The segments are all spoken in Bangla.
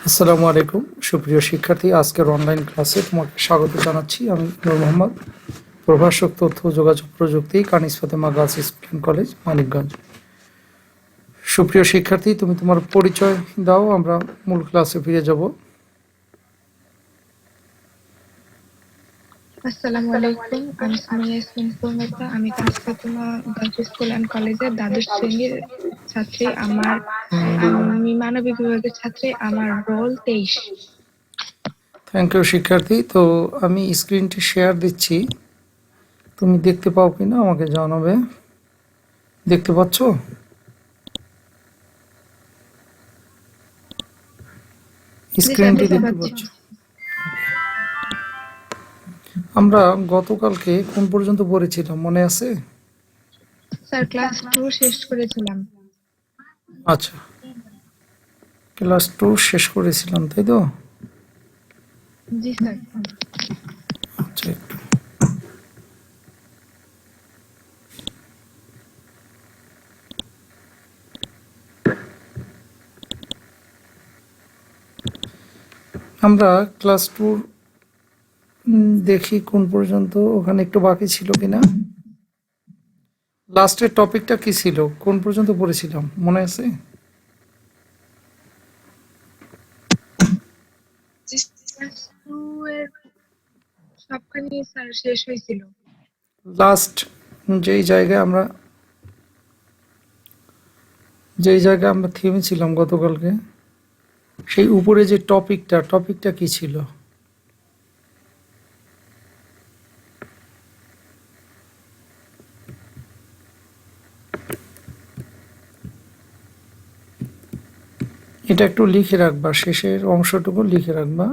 আসসালামু আলাইকুম সুপ্রিয় শিক্ষার্থী, আজকের অনলাইন ক্লাসে তোমাকে স্বাগত জানাচ্ছি। আমি নূর মোহাম্মদ, প্রভাষক তথ্য ও যোগাযোগ প্রযুক্তি, Kanis Fatema girls school and college, Manikganj. সুপ্রিয় শিক্ষার্থী, তুমি তোমার পরিচয় দাও, আমরা মূল ক্লাসে ফিরে যাব। আসসালামু আলাইকুম, আমি সুমাইয়া ইয়াসমিন প্রমিতা। আমি Kanis Fatema girls school and কলেজের দ্বাদশ শ্রেণীর ছাত্রী। আমি মানবিক বিভাগের ছাত্রী। আমার রোল 23। থ্যাংক ইউ শিক্ষার্থী। তো আমি স্ক্রিনটি শেয়ার দিচ্ছি, তুমি দেখতে পাও কিনা আমাকে জানাবে। দেখতে পাচ্ছ? স্ক্রিনটি দেখতে পাচ্ছ? আমরা গতকালকে কোন পর্যন্ত পড়েছিলাম মনে আছে? স্যার ক্লাস 2 শেষ করেছিলাম। আচ্ছা, ক্লাস 2 শেষ করেছিলাম, তাই তো? জি স্যার। আচ্ছা, একটু আমরা ক্লাস 2 দেখি কোন পর্যন্ত, ওখানে একটু বাকি ছিল কিনা। লাস্টের টপিকটা কি ছিল, কোন পর্যন্ত পড়েছিলাম মনে আছে? সবখানি স্যার শেষ হয়েছিল। লাস্ট যেই জায়গায় আমরা থেমেছিলাম গতকালকে, সেই উপরে যে টপিকটা কি ছিল? এটা একটু লিখে রাখবা, শেষের অংশটুকু লিখে রাখবা।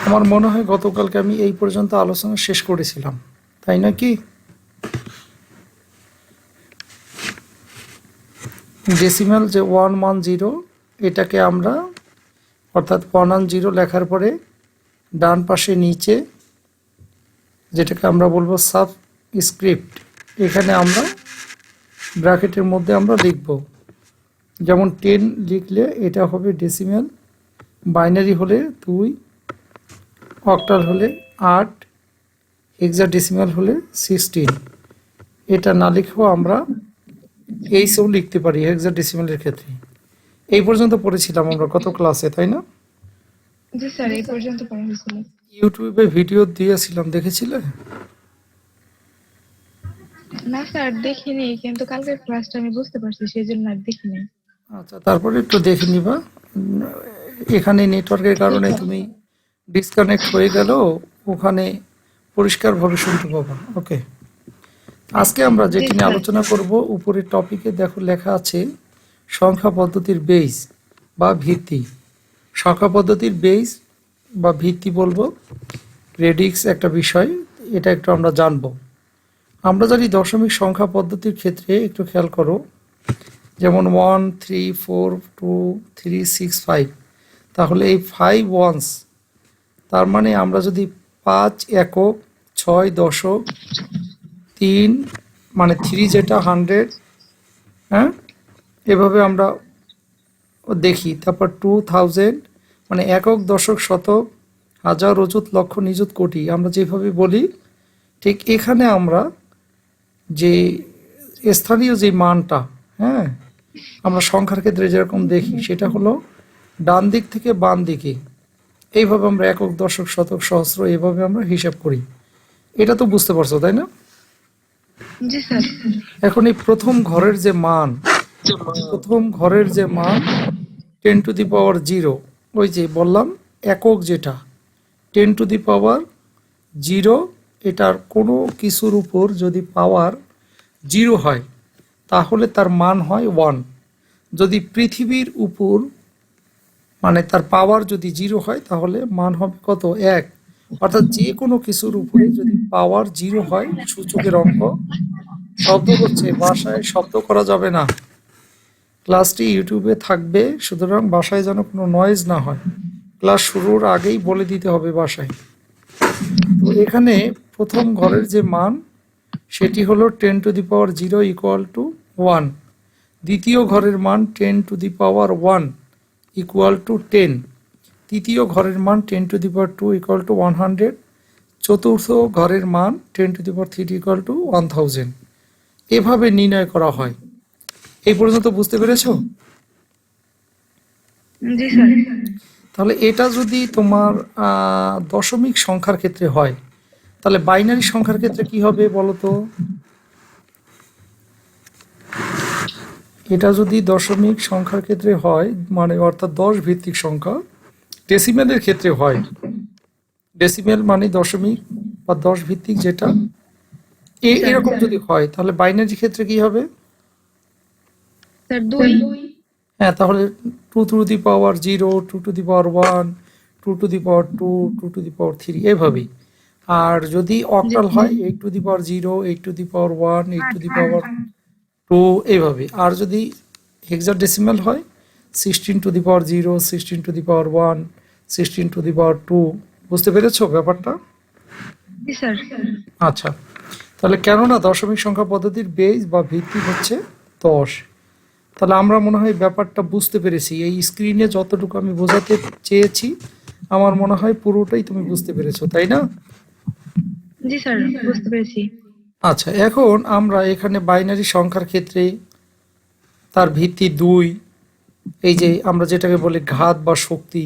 আমার মনে হয় গতকালকে আমি এই পর্যন্ত আলোচনা শেষ করেছিলাম, তাই নাকি? ডেসিমাল যে 110, এটাকে আমরা অর্থাৎ 110 লেখার পরে ডান পাশে নিচে যেটাকে আমরা বলবো সাবস্ক্রিপ্ট, এখানে আমরা ব্র্যাকেটের মধ্যে আমরা লিখব। যেমন 10 লিখলে এটা হবে ডেসিমাল, বাইনারি হলে 2, অক্টাল হলে 8, হেক্সাডেসিমাল হলে 16। এটা না লিখেও আমরা এই সব লিখতে পারি হেক্সাডেসিমালের ক্ষেত্রে। এই পর্যন্ত পড়েছিলাম আমরা কত ক্লাসে, তাই না? জি স্যার, এই পর্যন্ত পড়া হয়েছিল। ইউটিউবে ভিডিও দিয়েছিলাম, দেখেছিলে? না স্যার দেখিনি, কিন্তু কালকের ক্লাসটা আমি বুঝতে পারছি, সেজন্য আর দেখিনি। আচ্ছা, তারপরে একটু দেখে নিবা। এখানে নেটওয়ার্কের কারণে তুমি ডিসকানেক্ট হয়ে গেল, ওখানে পরিষ্কারভাবে শুনতে পাবা। ওকে, আজকে আমরা যেটি নিয়ে আলোচনা করব, উপরের টপিকে দেখো লেখা আছে সংখ্যা পদ্ধতির বেস বা ভিত্তি। সংখ্যা পদ্ধতির বেস বা ভিত্তি বলবো, রেডিক্স একটা বিষয়, এটা একটু আমরা জানবো। আমরা জানি দশমিক সংখ্যা পদ্ধতির ক্ষেত্রে একটু খেয়াল করো, যেমন 1, 3, 4, 2, 3, 6, 5, তাহলে এই 5 ওয়ান্স, তার মানে আমরা যদি 5 একক, 6 দশক, 3 মানে 3 যেটা 100, হ্যাঁ, এভাবে আমরা দেখি। তারপর 2000 মানে একক, দশক, শতক, হাজার, অযুত, লক্ষ, নিযুত, কোটি, আমরা যেভাবে বলি, ঠিক এখানে আমরা যে স্থানীয় যে মানটা, হ্যাঁ, আমরা সংখ্যার ক্ষেত্রে যেরকম দেখি, সেটা হলো ডান দিক থেকে বাম দিকে, এইভাবে আমরা একক, দশক, শতক, সহস্র এইভাবে আমরা হিসাব করি। এটা তো বুঝতে পারছো, তাই না? জি স্যার। এখন এই প্রথম ঘরের যে মান 10 টু দি পাওয়ার 0, ওই যে বললাম একক যেটা 10 টু দি পাওয়ার 0, এটার কোনো কিছুর উপর যদি পাওয়ার 0 হয় তাহলে তার মান হয় 1। যদি পৃথিবীর উপর মানে তার পাওয়ার যদি 0 হয় তাহলে মান হবে কত? 1। অর্থাৎ যে কোনো কিছুর উপরে যদি পাওয়ার 0 হয়, সূচকের অঙ্ক, শব্দ করছে, বাসায় শব্দ করা যাবে না। ক্লাসটি ইউটিউবে থাকবে, সুতরাং বাসায় যেন কোনো নয়েজ না হয়। ক্লাস শুরুর আগেই বলে দিতে হবে বাসায়। তো এখানে প্রথম ঘরের যে মান, সেটি হলো 10 to the power 0 equal to 1। দ্বিতীয় ঘরের মান 10 to the power 1 equal to 10। তৃতীয় ঘরের মান 10^2 ইকুয়াল টু 100, চতুর্থ ঘরের মান 10^3 ইকুয়াল টু 1000। এভাবে নির্ণয় করা হয়। এই পর্যন্ত বুঝতে পেরেছো? জি স্যার। তাহলে এটা যদি তোমার দশমিক সংখ্যার ক্ষেত্রে হয়, তাহলে বাইনারি সংখ্যার ক্ষেত্রে কি হবে বলো তো? এটা যদি দশমিক সংখ্যার ক্ষেত্রে হয়, মানে অর্থাৎ 10 ভিত্তিক সংখ্যা, ডেসিমেলের ক্ষেত্রে হয়, ডেসিমেল মানে দশমিক বা 10 ভিত্তিক যেটা, এরকম যদি হয়, তাহলে বাইনারি ক্ষেত্রে কি হবে? স্যার 2। হ্যাঁ, তাহলে 2^0, 2^1, 2^2, 2^3 এভাবেই। আর যদি অক্টাল হয় 8^0, 8^1, 8^2 এভাবে। আর যদি হেক্সাডেসিমাল হয় 16^0, 16^1, 16^2। বুঝতে পেরেছো ব্যাপারটা? জি স্যার। আচ্ছা, তাহলে কেননা দশমিক সংখ্যা পদ্ধতির বেস বা ভিত্তি হচ্ছে 10। তাহলে আমরা মনে হয় ব্যাপারটা বুঝতে পেরেছি। এই স্ক্রিনে যতটুকু আমি বোঝাতে চেয়েছি আমার মনে হয় পুরোটাই তুমি বুঝতে পেরেছো, তাই না? জি স্যার, বুঝতে পেরেছি। আচ্ছা, এখন আমরা এখানে বাইনারি সংখ্যার ক্ষেত্রে তার ভিত্তি 2, এই যে আমরা যেটাকে বলি ঘাত বা শক্তি,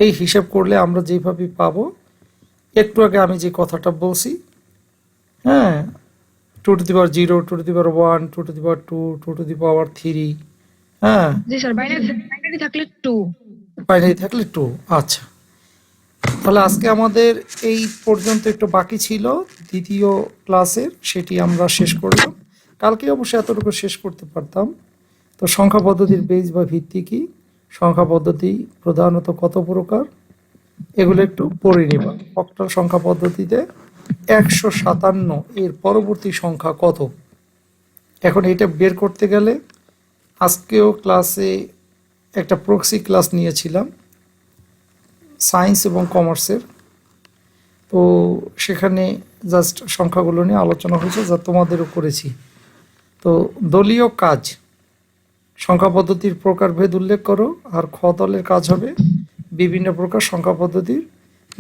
এই হিসাব করলে আমরা যেভাবে পাবো, একটু আগে আমি যে কথাটা বলছি, হ্যাঁ, 2^0, 2^1, 2^2, 2^3, হ্যাঁ, জি স্যার, বাইনারি থাকলে 2। বাইনারি থাকলে 2। আচ্ছা, তাহলে আজকে আমাদের এই পর্যন্ত একটু বাকি ছিল দ্বিতীয় ক্লাসের, সেটি আমরা শেষ করলাম। কালকে অবশ্যই এতটুকু শেষ করতে পারতাম। তো সংখ্যা পদ্ধতির বেস বা ভিত্তি কি, সংখ্যা পদ্ধতি প্রধানত কত প্রকার, এগুলো একটু পড়ে নিবা। অক্টাল সংখ্যা পদ্ধতিতে 157 এর পরবর্তী সংখ্যা কত? এখন এটা বের করতে গেলে আজকেও ক্লাসে একটা প্রক্সি ক্লাস নিয়েছিলাম সায়েন্স এবং কমার্সের। তো সেখানে জাস্ট সংখ্যাগুলো নিয়ে আলোচনা হয়েছে, যা তোমাদেরও করেছি। তো দলীয় কাজ, সংখ্যা পদ্ধতির প্রকারভেদ উল্লেখ করো। আর খ দলের কাজ হবে বিভিন্ন প্রকার সংখ্যা পদ্ধতির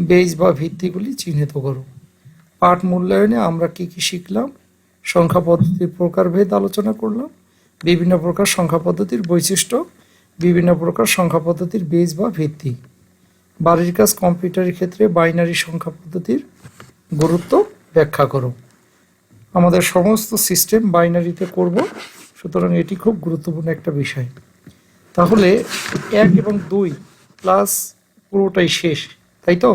বেস বা ভিত্তিগুলি চিহ্নিত করো। পাঠ মূল্যায়নে আমরা কি কি শিখলাম? সংখ্যা পদ্ধতির প্রকারভেদ আলোচনা করলাম, বিভিন্ন প্রকার সংখ্যা পদ্ধতির বৈশিষ্ট্য, বিভিন্ন প্রকার সংখ্যা পদ্ধতির বেস বা ভিত্তি। বাড়ির কাজ কম্পিউটারের ক্ষেত্রে বাইনারি সংখ্যা পদ্ধতির গুরুত্ব ব্যাখ্যা করো। আমাদের সমস্ত সিস্টেম বাইনারিতে করব, সুতরাং এটি খুব গুরুত্বপূর্ণ একটা বিষয়। তাহলে 1 এবং 2 ক্লাস পুরোটাই শেষ, তাই তো?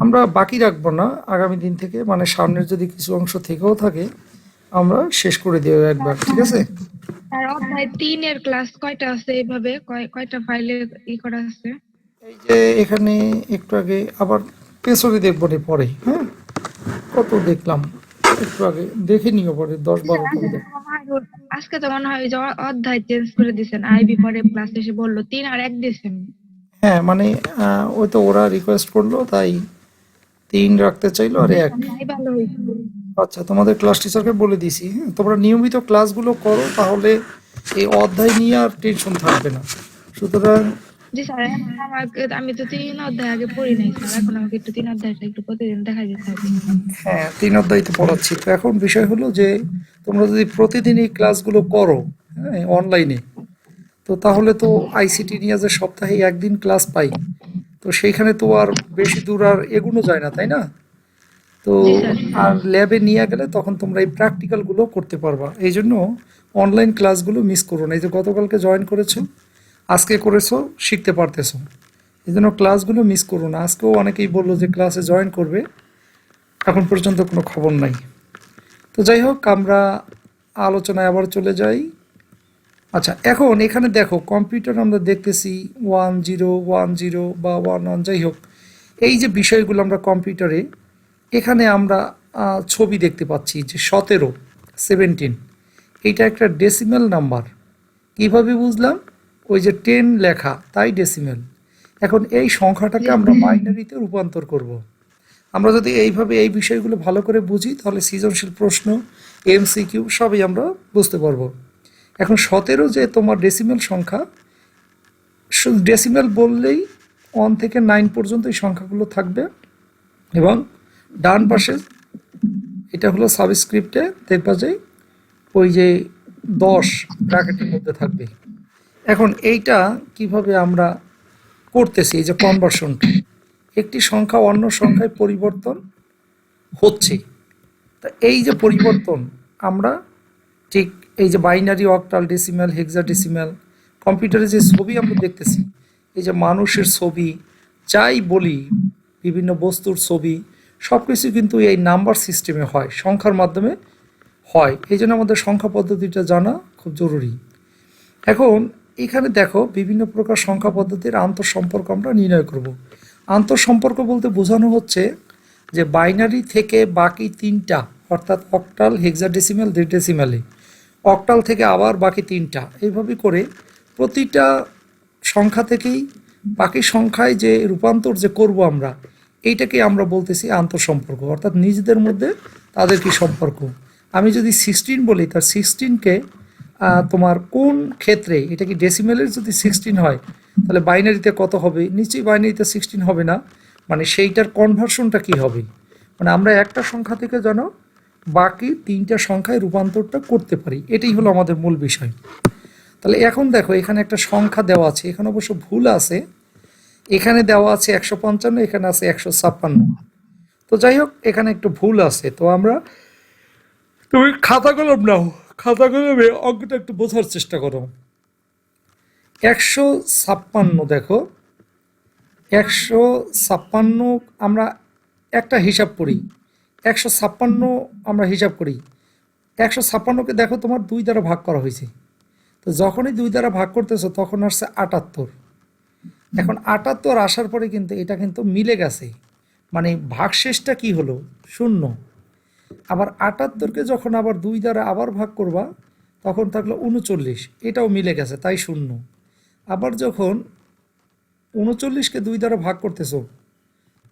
আমরা বাকি রাখবো না, আগামী দিন থেকে, মানে সামনের যদি কিছু অংশ থেকেও থাকে আমরা শেষ করে দেব একবার, ঠিক আছে? আর অধ্যায় 3 এর ক্লাস কয়টা আছে, এইভাবে কয়টা ফাইলে করা আছে? এই যে এখানে একটু আগে আবার পেছনে দেখবো রে পরে, হ্যাঁ, কত দেখলাম একটু আগে, দেখে নিও পরে 10-12 করে দেখ। আজকে তো মনে হয় যে অধ্যায় চেঞ্জ করে দিয়েছেন, আইবি পরে ক্লাস এসে বললো 3 আর 1 দিয়েছেন। হ্যাঁ, মানে ওই তো ওরা রিকোয়েস্ট করলো তাই 3 রাখতে চাইলো আর 1। ভালো হয়েছে। আচ্ছা, তোমাদের ক্লাস টিচারকে বলে দিছি, হ্যাঁ, তোমরা নিয়মিত ক্লাসগুলো করো, তাহলে এই অধ্যায় নিয়ে আর টেনশন থাকবে না। সুতরাং জি স্যার, আমি তো 3 অধ্যায় আগে পড়ি নাই স্যার, এখন আমাকে একটু 3 অধ্যায়টা একটু প্রতিদিন দেখা যেতে হবে। হ্যাঁ, 3 অধ্যায় তো পড়াচ্ছি। তো এখন বিষয় হলো যে তোমরা যদি প্রতিদিন এই ক্লাসগুলো করো, হ্যাঁ, অনলাইনে, তো তাহলে তো আইসিটি নিয়ে যে সপ্তাহে একদিন ক্লাস পাই, তো সেইখানে তো আর বেশি দূর আর এগোনো যায় না, তাই না? তো জি স্যার। আর ল্যাবে নিয়ে গেলে তখন তোমরা এই প্র্যাকটিক্যালগুলো করতে পারবা। এই জন্য অনলাইন ক্লাসগুলো মিস করো না। এই যে গতকালকে জয়েন করেছো, আজকে করেছো, শিখতে পারতেছো, এই জন্য ক্লাসগুলো মিস করো না। আজকেও অনেকেই বললো যে ক্লাসে জয়েন করবে, এখন পর্যন্ত কোনো খবর নাই। তো যাই হোক, আমরা আলোচনায় আবার চলে যাই। আচ্ছা, এখন এখানে দেখো কম্পিউটার আমরা দেখতেছি 1010 বা 11, যাই হোক, এই যে বিষয়গুলো আমরা কম্পিউটারে, এখানে আমরা ছবি দেখতে পাচ্ছি যে 17 এইটা একটা ডেসিমেল নাম্বার। কিভাবে বুঝলাম? ওই যে 10 লেখা, তাই ডেসিমেল। এখন এই সংখ্যাটাকে আমরা বাইনারিতে রূপান্তর করব। আমরা যদি এইভাবে এই বিষয়গুলো ভালো করে বুঝি, তাহলে সৃজনশীল প্রশ্ন, এমসিকিউ সবই আমরা বুঝতে পারবো। এখন 17 যে তোমার ডেসিমেল সংখ্যা, ডেসিমেল বললেই 1 থেকে 9 পর্যন্ত এই সংখ্যাগুলো থাকবে, এবং ডান পাশে এটা হলো সাবস্ক্রিপ্টে দেখবা যে ওই যে 10 ব্র্যাকেটের মধ্যে থাকবে। এখন এইটা কিভাবে আমরা করতেছি, এই যে কনভার্সনটা, একটি সংখ্যা অন্য সংখ্যায় পরিবর্তন হচ্ছে। তা এই যে পরিবর্তন আমরা ঠিক এই যে বাইনারি, অক্টাল, ডেসিমেল, হেক্সাডেসিমেল, কম্পিউটারে যে ছবি আমরা দেখতেছি, এই যে মানুষের ছবি, যাই বলি, বিভিন্ন বস্তুর ছবি, সব কিছু কিন্তু এই নাম্বার সিস্টেমে হয়, সংখ্যার মাধ্যমে হয়। এই জন্য আমাদের সংখ্যা পদ্ধতিটা জানা খুব জরুরি। এখন এখানে দেখো বিভিন্ন প্রকার সংখ্যা পদ্ধতির আন্তঃসম্পর্ক আমরা নির্ণয় করব। আন্তঃসম্পর্ক বলতে বোঝানো হচ্ছে যে বাইনারি থেকে বাকি তিনটা, অর্থাৎ অক্টাল, হেক্সাডেসিমেল, ডেসিমেলে, অক্টাল থেকে আবার বাকি তিনটা, এইভাবে করে প্রতিটা সংখ্যা থেকেই বাকি সংখ্যায় যে রূপান্তর যে করব আমরা, এইটাকে আমরা বলতেছি আন্তঃসম্পর্ক, অর্থাৎ নিজেদের মধ্যে তাদের কি সম্পর্ক। আমি যদি 16 বলি, তার 16কে তোমার কোন ক্ষেত্রে, এটা কি ডেসিমেলের যদি 16 হয় তাহলে বাইনারিতে কত হবে? নিশ্চয়ই বাইনারিতে 16 হবে না, মানে সেইটার কনভার্সনটা কি হবে, মানে আমরা একটা সংখ্যা থেকে যেন বাকি তিনটা সংখ্যায় রূপান্তরটা করতে পারি, এটাই হলো আমাদের মূল বিষয়। তাহলে এখন দেখো এখানে একটা সংখ্যা দেওয়া আছে, এখানে অবশ্য ভুল আছে, এখানে দেওয়া আছে 155, এখানে আছে 156। তো যাই হোক, এখানে একটু ভুল আছে। তো আমরা, তুমি খাতা কলম নাও, খাতা কলমে অঙ্কটা একটু বোঝার চেষ্টা করো। 156, দেখো 156 আমরা একটা হিসাব করি, 156 আমরা হিসাব করি, 156কে দেখো তোমার 2 দ্বারা ভাগ করা হয়েছে। তো যখনই 2 দ্বারা ভাগ করতেছো তখন আসছে 78। এখন 78 আসার পরে কিন্তু এটা কিন্তু মিলে গেছে, মানে ভাগশেষটা কি হলো? 0। আবার 78কে যখন আবার 2 দ্বারা আবার ভাগ করবা তখন থাকলো 39, এটাও মিলে গেছে, তাই 0। আবার যখন 39কে 2 দ্বারা ভাগ করতেছো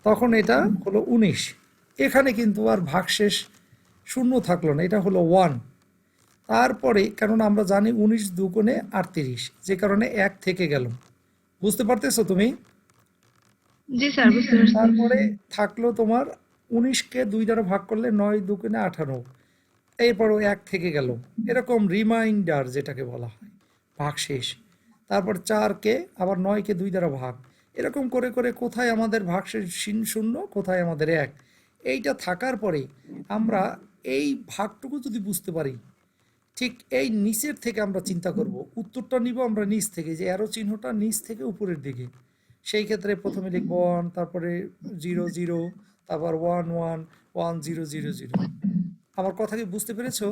তখন এটা হলো 19, এখানে কিন্তু আর ভাগশেষ 0 থাকলো না, এটা হলো 1। তারপরে, কেননা আমরা জানি 19 দুগুণে 38, যে কারণে 1 থেকে গেল। বুঝতে পারতেছো তুমি? জি স্যার, বুঝতে পারছি। তারপরে থাকলো তোমার 19কে 2 দ্বারা ভাগ করলে 9 দুগুণে 18, এরপরও 1 থেকে গেল। এরকম রিমাইন্ডার যেটাকে বলা হয়, ভাগশেষ। তারপর 4কে আবার 9কে 2 দ্বারা ভাগ, এরকম করে করে কোথায় আমাদের ভাগশেষ 0, কোথায় আমাদের 1, এইটা থাকার পরে আমরা এই ভাগটুকু যদি বুঝতে পারি, ঠিক এই নিচের থেকে আমরা চিন্তা করব, উত্তরটা নিব আমরা নিচ থেকে, যে অ্যারো চিহ্নটা নিচ থেকে উপরের দিকে। সেই ক্ষেত্রে প্রথমে লিখব 1, তারপরে 0 0, তারপর 1 1 1 0 0 0। আমার কথা কি বুঝতে পেরেছো?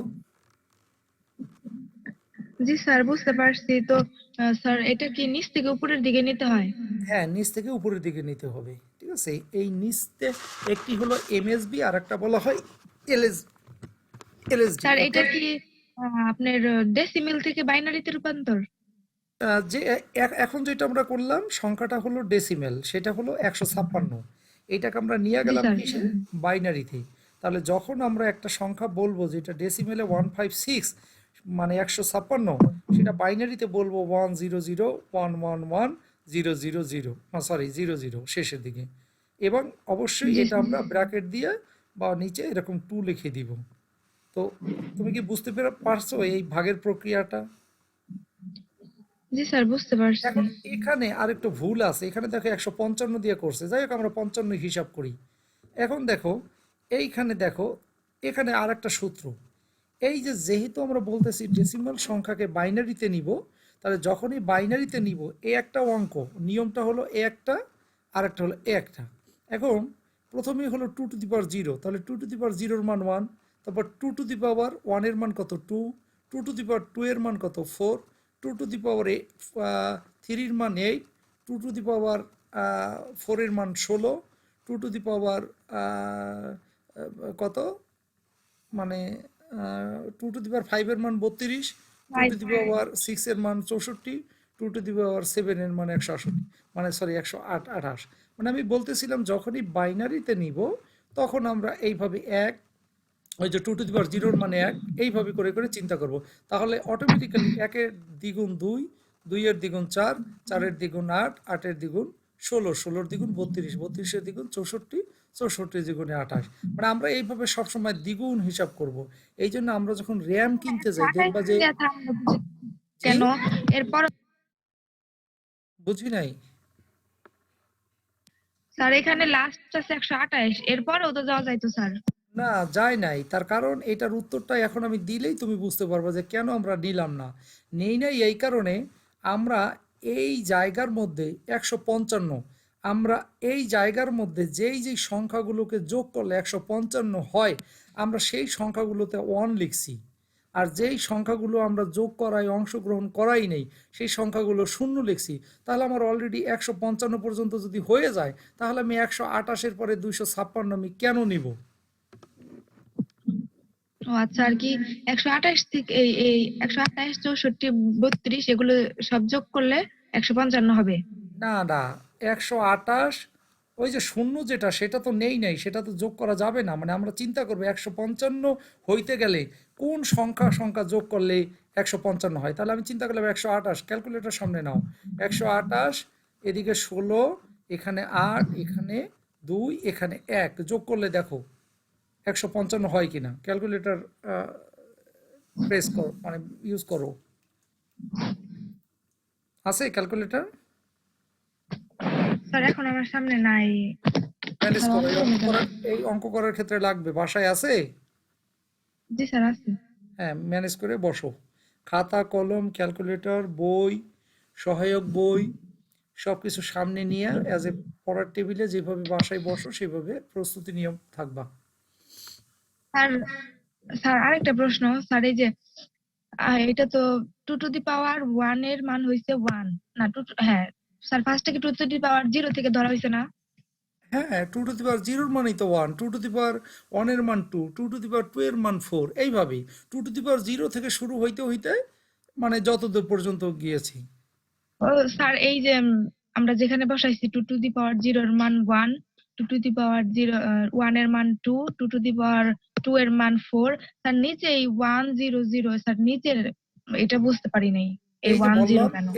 জি স্যার, বুঝতে পারছি। তো স্যার, এটা কি নিচ থেকে উপরের দিকে নিতে হয়? হ্যাঁ, নিচ থেকে উপরের দিকে নিতে হবে, ঠিক আছে। এই নিচতে একটি হলো এমএসবি, আর একটা বলা হয় এলএসডি। স্যার, এটা কি আপনার ডেসিমেল থেকে বাইনারিতে রূপান্তর? যে এখন যেটা আমরা করলাম, সংখ্যাটা হলো ডেসিমেল, সেটা হলো 156, এইটাকে আমরা নিয়ে জি গেলাম স্যার। কিসে? বাইনারিতে। তাহলে যখন আমরা একটা সংখ্যা বলবো যেটা ডেসিমেলে 156, মানে 156, সেটা বাইনারিতে বলবো 10011110000, সরি 00 শেষের দিকে, এবং অবশ্যই জি এটা আমরা ব্র্যাকেট দিয়ে বা নিচে এরকম 2 লিখে দিব। তো তুমি কি বুঝতে পারছো এই ভাগের প্রক্রিয়াটা? জি স্যার, বুঝতে পারছি। এখন এখানে আরেকটু ভুল আছে, এখানে দেখো 155 দিয়ে করছে, যাই হোক আমরা 55 হিসাব করি। এখন দেখো এইখানে দেখো, এখানে আর একটা সূত্র, এই যে যেহেতু আমরা বলতেছি ডেসিমাল সংখ্যাকে বাইনারিতে নিব, তাহলে যখনই বাইনারিতে নিব, এ একটা অঙ্ক, নিয়মটা হলো এ একটা, আর একটা হলো এ একটা। এখন প্রথমেই হলো 2 টু দি পাওয়ার 0, তাহলে 2 টু দি পাওয়ার 0 এর মান 1, তারপর 2 টু দি পাওয়ার 1 এর মান কত? 2, 2 টু দি পাওয়ার 2 এর মান কত? 4, 2 টু দি পাওয়ার 3 এর মান 8, 2 টু দি পাওয়ার 4 এর মান 16, 2 টু দি পাওয়ার কত, মানে 2 টু দি পাওয়ার 5 এর মান 32, 2 টু দি পাওয়ার 6 এর মান 64, 2 টু দি পাওয়ার 7 এর মান 168, মানে সরি 128। মানে আমি বলতেছিলাম যখনই বাইনারিতে নিব তখন আমরা এইভাবে এক, ওই যে 2 টু দি পাওয়ার 0 এর মানে 1, এইভাবে করে করে চিন্তা করব। তাহলে অটোমেটিক্যালি 1 এর দ্বিগুণ 2, 2 এর দ্বিগুণ 4, 4-এর দ্বিগুণ 8, 8-এর দ্বিগুণ 16, 16-এর দ্বিগুণ 32, 32-এর দ্বিগুণ 64, 64-এর দ্বিগুণে 28। মানে আমরা এইভাবে সবসময় দ্বিগুণ হিসাব করব। এই জন্য আমরা যখন র্যাম কিনতে যাই 128 দেখবা যে দিয়ে থামলো জি কেন? এরপর বুঝি নাই। স্যার এখানে লাস্ট আছে 128, এরপরেও তো যাওয়া যাইতো স্যার। না যায় নাই, তার কারণ এটার উত্তরটা এখন আমি দিলেই তুমি বুঝতে পারবে যে কেন আমরা নিলাম না। নেই নাই এই কারণে আমরা এই জায়গার মধ্যে 155, আমরা এই জায়গার মধ্যে যেই সংখ্যাগুলোকে যোগ করলে 155 হয় আমরা সেই সংখ্যাগুলোতে 1 লিখছি। আর যেই সংখ্যাগুলো আমরা যোগ করাই অংশগ্রহণ করাই নেই সেই সংখ্যাগুলো 0 লিখছি। তাহলে আমার অলরেডি 155 পর্যন্ত যদি হয়ে যায় তাহলে আমি 128-এর পরে 256 আমি কেন নিব? ও আচ্ছা, আর কি 128 থেকে এই 128, 64, 32 এগুলো সব যোগ করলে 155 হবে। না না, 128 ওই যে শূন্য যেটা সেটা তো নেই নাই, সেটা তো যোগ করা যাবে না। মানে আমরা চিন্তা করবো 155 হইতে গেলে কোন সংখ্যা যোগ করলে 155 হয়। তাহলে আমি চিন্তা করলাম 128, ক্যালকুলেটর সামনে নাও। 128 এদিকে 16, এখানে 8, এখানে 2, এখানে 1 যোগ করলে দেখো 155 হয় কিনা। ক্যালকুলেটর প্রেস করো, মানে ইউজ করো। আছে ক্যালকুলেটর? স্যার এখন আমার সামনে নাই। ম্যানেজ স্যার করো, অঙ্ক কমে যাবে। এই অঙ্ক করার ক্ষেত্রে লাগবে। বাসায় আছে? জি স্যার আছে। হ্যাঁ, ম্যানেজ করে বসো। খাতা কলম ক্যালকুলেটর বই সহায়ক বই সব কিছু সামনে নিয়ে অ্যাজ এ পড়ার টেবিলে যেভাবে বাসায় বসো সেভাবে প্রস্তুতি নিয়ম থাকবা। স্যার, স্যার আরেকটা প্রশ্ন স্যার, এই যে এটা তো 2 to the power 1 এর মান হইছে 1 না 2, হ্যাঁ স্যার ফার্স্টে কি 2 to the power 0 থেকে ধরা হইছে না? হ্যাঁ, 2 টু দি পাওয়ার 0-র মানেই তো 1, 2 টু দি পাওয়ার 1-এর মান 2, 2 টু দি পাওয়ার 2-এর মান 4, এইভাবেই 2 টু দি পাওয়ার 0 থেকে শুরু হইতে হইতে মানে যতদূর পর্যন্ত গিয়েছি। ও স্যার, এই যে আমরা যেখানে বসাইছি 2 to the power 0 এর মান 1, 2 to the power 1 এর মান 2, 2 to the power 2 এর মান 4, স্যার নিচে এই 100 স্যার নিচের এটা বুঝতে পারি নাই, এই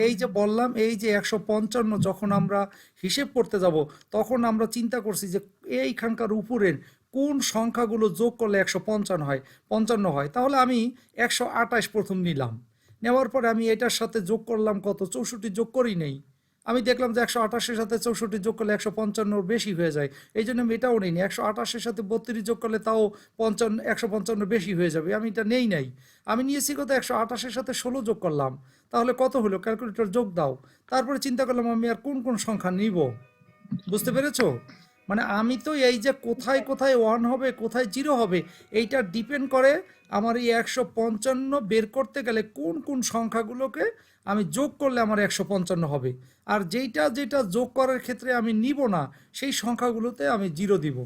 এই যে 10 বললাম কেন? এই যে 155 যখন আমরা হিসেব করতে যাব তখন আমরা চিন্তা করছি যে এইখানকার উপরের কোন সংখ্যাগুলো যোগ করলে 155 হয়, 55 হয়। তাহলে আমি 128 প্রথম নিলাম, নেওয়ার পরে আমি এটার সাথে যোগ করলাম কত, 64 যোগ করি নেই। আমি দেখলাম যে 128-এর সাথে 64 যোগ করলে 155 বেশি হয়ে যায়, এই জন্য আমি এটাও নেই। 128-এর সাথে 32 যোগ করলে তাও 155 বেশি হয়ে যাবে, আমি এটা নেই নাই। আমি নিয়েছি কত, 128-এর সাথে 16 যোগ করলাম, তাহলে কত হলো? ক্যালকুলেটর যোগ দাও। তারপরে চিন্তা করলাম আমি আর কোন কোন সংখ্যা নিব। বুঝতে পেরেছো? মানে আমি তো এই যে কোথায় কোথায় 1 হবে কোথায় 0 হবে এইটা ডিপেন্ড করে আমার এই 155 বের করতে গেলে কোন কোন সংখ্যাগুলোকে আমি যোগ করলে আমার 155 হবে। আর যেটা যেটা যোগ করার ক্ষেত্রে আমি নিব না সেই সংখ্যাগুলোতে আমি 0 দিব।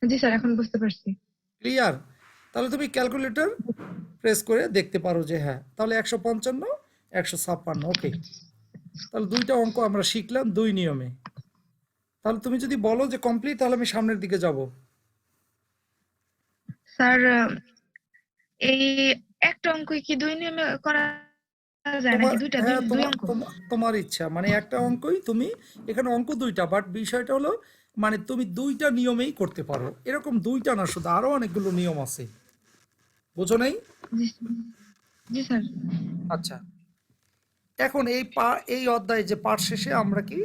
জি স্যার এখন বুঝতে পারছি। ক্লিয়ার? তাহলে তুমি ক্যালকুলেটর প্রেস করে দেখতে পারো যে হ্যাঁ, তাহলে 155, 156, ওকে। তাহলে 2টা অঙ্ক আমরা শিখলাম 2 নিয়মে। তাহলে তুমি যদি বলো যে কমপ্লিট তাহলে আমি সামনের দিকে যাব। স্যার এই একটা অঙ্ক কি 2 নিয়মে করা যায় তোমার নাকি দুইটা, দুই হ্যাঁ, দুই তোমার অঙ্ক? তোমার ইচ্ছা, মানে একটা অঙ্কই তুমি, এখানে অঙ্ক 2টা, বাট বিষয়টা হলো মানে তুমি 2টা নিয়মেই করতে পারো। এরকম 2টা না, শুধু আরো অনেকগুলো নিয়ম আছে। বুঝো নাই? জি জি স্যার। আচ্ছা, এখন এই অধ্যায়ে যে পাঠ শেষে আমরা কি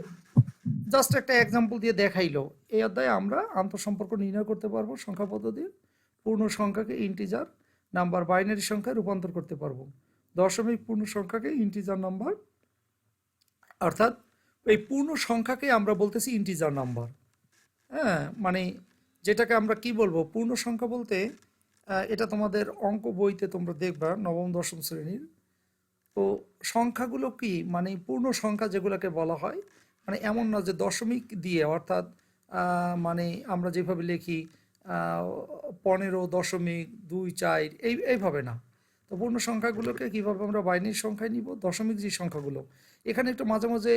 জাস্ট একটা এক্সাম্পল দিয়ে দেখাইলো। এই অধ্যায়ে আমরা আন্তঃসম্পর্ক নির্ণয় করতে পারবো সংখ্যা পদ্ধতি, পূর্ণ সংখ্যাকে ইন্টিজার নাম্বার বাইনারি সংখ্যায় রূপান্তর করতে পারবো, দশমিক পূর্ণ সংখ্যাকে ইন্টিজার নাম্বার, অর্থাৎ এই পূর্ণ সংখ্যাকে আমরা বলতেছি ইন্টিজার নাম্বার। হ্যাঁ, মানে যেটাকে আমরা কি বলবো পূর্ণ সংখ্যা বলতে, এটা তোমাদের অঙ্ক বইতে তোমরা দেখবা নবম দশম শ্রেণীর। তো সংখ্যাগুলো কি, মানে পূর্ণ সংখ্যা যেগুলোকে বলা হয়, মানে এমন না যে দশমিক দিয়ে, অর্থাৎ মানে আমরা যেভাবে লিখি 15.24 এইভাবে না। তো পূর্ণ সংখ্যাগুলোকে কিভাবে আমরা বাইনারি সংখ্যায় নিব, দশমিক যে সংখ্যাগুলো, এখানে একটু মাঝে মাঝে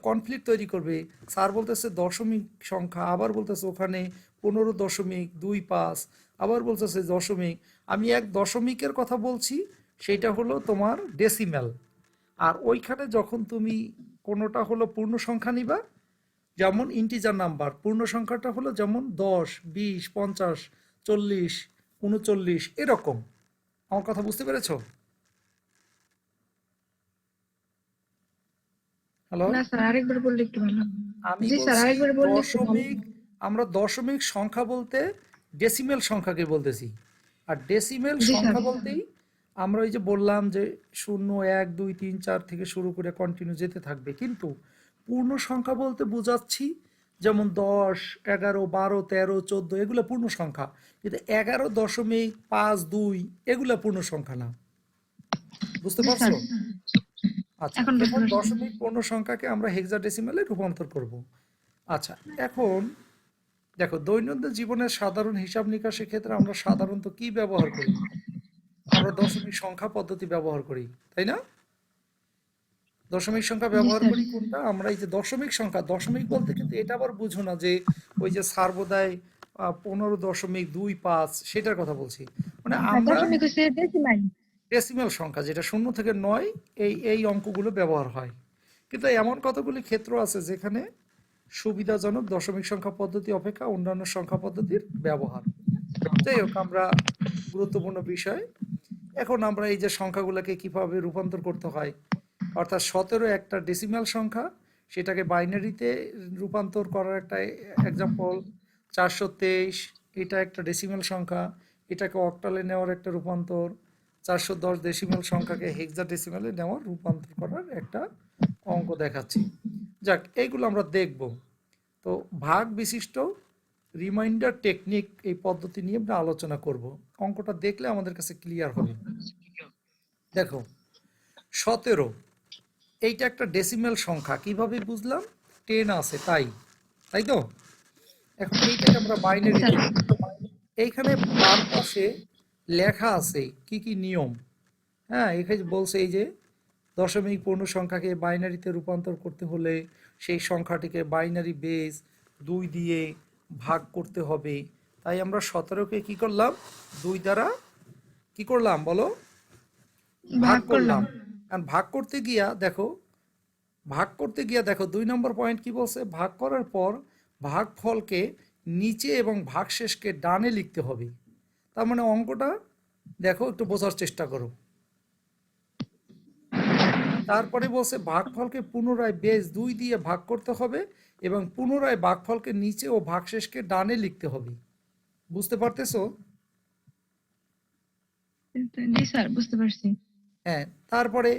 কনফ্লিক্ট তৈরি করবে। স্যার বলতেছে দশমিক সংখ্যা, আবার বলতেছে ওখানে 15.25, আবার বলতেছে দশমিক। আমি এক দশমিকের কথা বলছি, সেটা হলো তোমার ডেসিমেল। আর ওইখানে যখন তুমি কোনোটা হলো পূর্ণ সংখ্যা নিবা, যেমন ইন্টিজার নাম্বার, পূর্ণ সংখ্যাটা হলো যেমন 10, 20, 50, 40, 39 এরকম। আমার কথা বুঝতে পেরেছো? হ্যালো? না স্যার, আরেকবার বললে একটু ভালো হবে। আমি জি স্যার, বলছি আরেকবার বললে একটু ভালো দশমিক, হবে। আমরা দশমিক সংখ্যা বলতে ডেসিমেল সংখ্যাকে বলতেছি। আর ডেসিমেল জি স্যার। সংখ্যা বলতেই আমরা ওই যে বললাম যে 0, 1, 2, 3, 4 থেকে শুরু করে কন্টিনিউ যেতে থাকবে, কিন্তু পূর্ণ সংখ্যা বলতে বোঝাচ্ছি যেমন 10, 11, 12, 13, 14 এগুলো পূর্ণ সংখ্যা, কিন্তু 11.52 এগুলো পূর্ণ সংখ্যা না। বুঝতে জি স্যার, পারছো? আচ্ছা, এখন বুঝতে এখন পারছি। দশমিক পূর্ণ সংখ্যাকে আমরা হেক্সাডেসিমেলে রূপান্তর করব। আচ্ছা, এখন দেখো দৈনন্দিন জীবনের সাধারণ হিসাব নিকাশের ক্ষেত্রে আমরা সাধারণত কি ব্যবহার করি? আমরা দশমিক সংখ্যা পদ্ধতি ব্যবহার করি, তাই না? দশমিক সংখ্যা জি ব্যবহার স্যার। করি কোনটা? আমরা এই যে দশমিক সংখ্যা, দশমিক বলতে কিন্তু এটা আবার বুঝো না যে ওই যে সার্বদাই 15.25 সেটার কথা বলছি। মানে স্যার, আমরা দশমিক হচ্ছে ডেসিমাল। ডেসিমেল সংখ্যা যেটা 0 থেকে 9, এই অঙ্কগুলো ব্যবহার হয়। কিন্তু এমন কতগুলি ক্ষেত্র আছে যেখানে সুবিধাজনক দশমিক সংখ্যা পদ্ধতি অপেক্ষা অন্যান্য সংখ্যা পদ্ধতির ব্যবহার। যাই হোক, আমরা গুরুত্বপূর্ণ বিষয়। এখন আমরা এই যে সংখ্যাগুলোকে কিভাবে রূপান্তর করতে হয়, অর্থাৎ 17 একটা ডেসিমাল সংখ্যা, সেটাকে বাইনারিতে রূপান্তর করার একটা এক্সাম্পল। 423 এটা একটা ডেসিমাল সংখ্যা, এটাকে অক্টালে নেওয়ার একটা রূপান্তর। 410 ডেসিমাল সংখ্যাকে হেক্সা ডেসিমালে নেওয়ার রূপান্তর করার একটা অঙ্ক দেখাচ্ছি। যাক, এইগুলো আমরা দেখব। তো ভাগ বিশিষ্ট রিমাইন্ডার টেকনিক এই পদ্ধতি নিয়ে আমরা আলোচনা করব। অঙ্কটা দেখলে আমাদের কাছে ক্লিয়ার হবে। দেখো, 17 এইটা একটা ডেসিমেল সংখ্যা, কিভাবে বুঝলাম? 10 আছে তাই, তাই তো? এখন এইটাকে আমরা জি স্যার। বাইনারিতে নিব। এইখানে বাম পাশে লেখা আছে কি কি নিয়ম। হ্যাঁ, এখানে বলছে এই যে দশমিক পূর্ণ সংখ্যাকে বাইনারিতে রূপান্তর করতে হলে সেই সংখ্যাটিকে বাইনারি বেস 2 দিয়ে ভাগ করতে হবে। তাই আমরা 17কে কি করলাম? 2 দ্বারা কি করলাম বলো? ভাগ ভাগ করলাম। করলাম। আর ভাগ করতে গিয়া দেখো 2 নম্বর পয়েন্ট কি বলছে? ভাগ করার পর ভাগফলকে নিচে এবং ভাগশেষকে ডানে লিখতে হবে। তার মানে অঙ্কটা দেখো, একটু বোঝার চেষ্টা করো। তারপরে বলছে ভাগফলকে পুনরায় বেস 2 দিয়ে ভাগ করতে হবে এবং পুনরায় ভাগফলকে নিচে ও ভাগশেষকে ডানে লিখতে হবে। বুঝতে পারতেছো? জি স্যার, বুঝতে পারছি। হ্যাঁ, তারপরে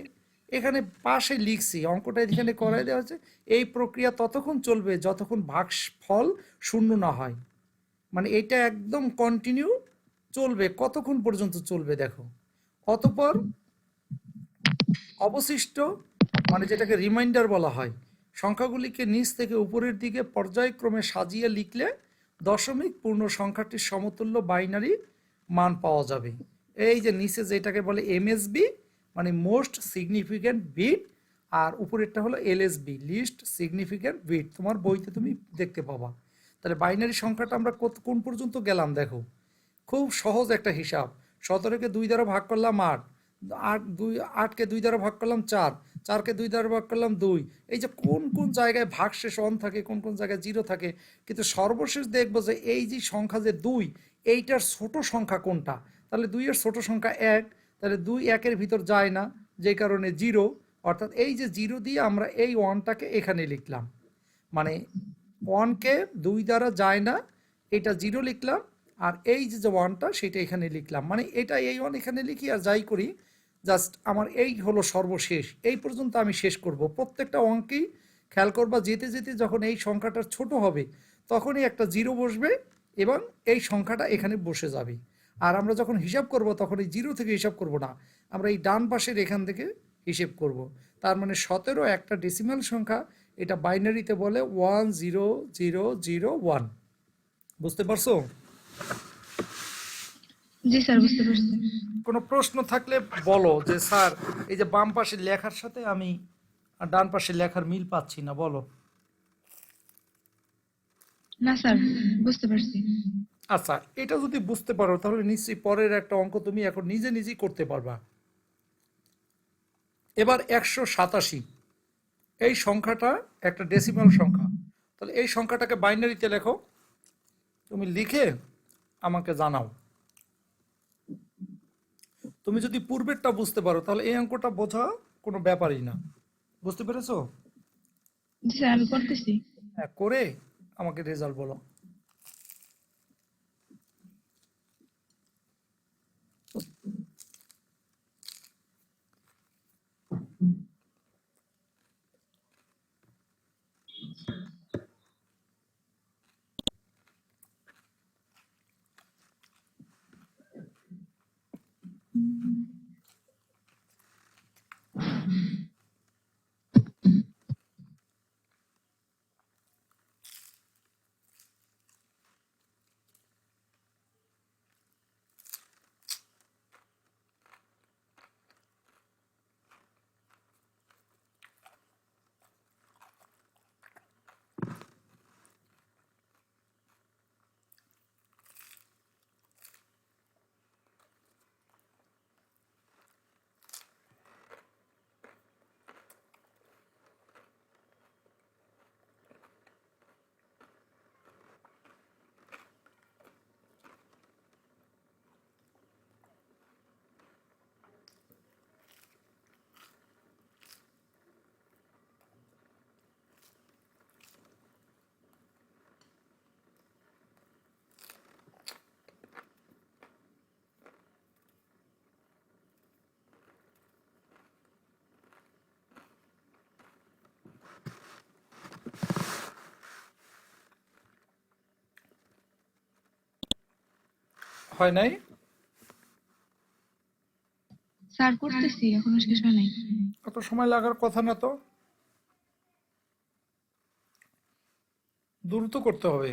এখানে পাশে লিখছি, অঙ্কটা এখানে করাই দেওয়া হচ্ছে। এই প্রক্রিয়া ততক্ষণ চলবে যতক্ষণ ভাগফল শূন্য না হয়। মানে এটা একদম কন্টিনিউ চলবে, কতক্ষণ পর্যন্ত চলবে দেখো। অতঃপর অবশিষ্ট, মানে যেটাকে রিমাইন্ডার বলা হয়, সংখ্যাগুলিকে নিচ থেকে উপরের দিকে পর্যায়ক্রমে সাজিয়ে লিখলে দশমিক পূর্ণ সংখ্যাটির সমতুল্য বাইনারি মান পাওয়া যাবে। এই যে নিচে যেটাকে বলে এমএসবি, মানে মোস্ট সিগনিফিক্যান্ট বিট, আর উপরেরটা হলো এলএসবি, লিস্ট সিগনিফিক্যান্ট বিট। তোমার বইতে তুমি দেখতে পাবা। তাহলে বাইনারি সংখ্যাটা আমরা কোন পর্যন্ত গেলাম দেখো। খুব সহজ একটা হিসাব। 17কে 2 দ্বারা ভাগ করলাম 8, 8কে 2 দ্বারা ভাগ করলাম 4, 4কে 2 দ্বারা ভাগ করলাম 2। এই যে কোন কোন জায়গায় ভাগশেষ অন থাকে, কোন কোন জায়গায় জিরো থাকে, কিন্তু সর্বশেষ দেখবো যে এই যে সংখ্যা যে 2, এইটার ছোট সংখ্যা কোনটা? তাহলে 2 এর ছোট সংখ্যা 1, তাহলে 2 1-এর ভিতর যায় না, যে কারণে জিরো। অর্থাৎ এই যে জিরো দিয়ে আমরা এই ওয়ানটাকে এখানে লিখলাম, মানে ওয়ানকে 2 দ্বারা যায় না, এটা জিরো লিখলাম। আর এই যে ওয়ানটা সেটা এখানে লিখলাম, মানে এটা এই ওয়ান এখানে লিখি আর যাই করি, জাস্ট আমার এই হলো সর্বশেষ। এই পর্যন্ত আমি শেষ করব। প্রত্যেকটা অঙ্কেই খেয়াল করবা, যেতে যেতে যখন এই সংখ্যাটা ছোট হবে তখনই একটা জিরো বসবে এবং এই সংখ্যাটা এখানে বসে যাবে। আর আমরা যখন হিসাব করব তখন এই জিরো থেকে হিসাব করব না, আমরা এই ডান পাশের এখান থেকে হিসেব করব। তার মানে 17 একটা ডেসিমাল সংখ্যা, এটা বাইনারিতে বলে 10001। বুঝতে পারছো? জি স্যার, বুঝতে পারছি। কোনো প্রশ্ন থাকলে বলো যে স্যার এই যে বাম পাশে লেখার সাথে আমি ডান পাশে লেখার মিল পাচ্ছি না, বলো। না স্যার, বুঝতে পারছি। আচ্ছা, এটা যদি বুঝতে পারো তাহলে নিশ্চয়ই পরের একটা অঙ্ক তুমি এখন নিজে নিজেই করতে পারবা। এবার 187, এই সংখ্যাটা একটা ডেসিমাল সংখ্যা, তাহলে এই সংখ্যাটাকে বাইনারিতে লেখো। তুমি লিখে আমাকে জানাও। তুমি যদি পূর্বেরটা বুঝতে পারো তাহলে এই অঙ্কটা বোঝা কোনো ব্যাপারই না। বুঝতে পেরেছো? জি স্যার, আমি করতেছি। হ্যাঁ, করে আমাকে রেজাল্ট বলো। হয় নাই? স্যার করতেছি, এখনো শেষ হয় নাই। এত সময় লাগার কথা না তো, দ্রুত করতে হবে।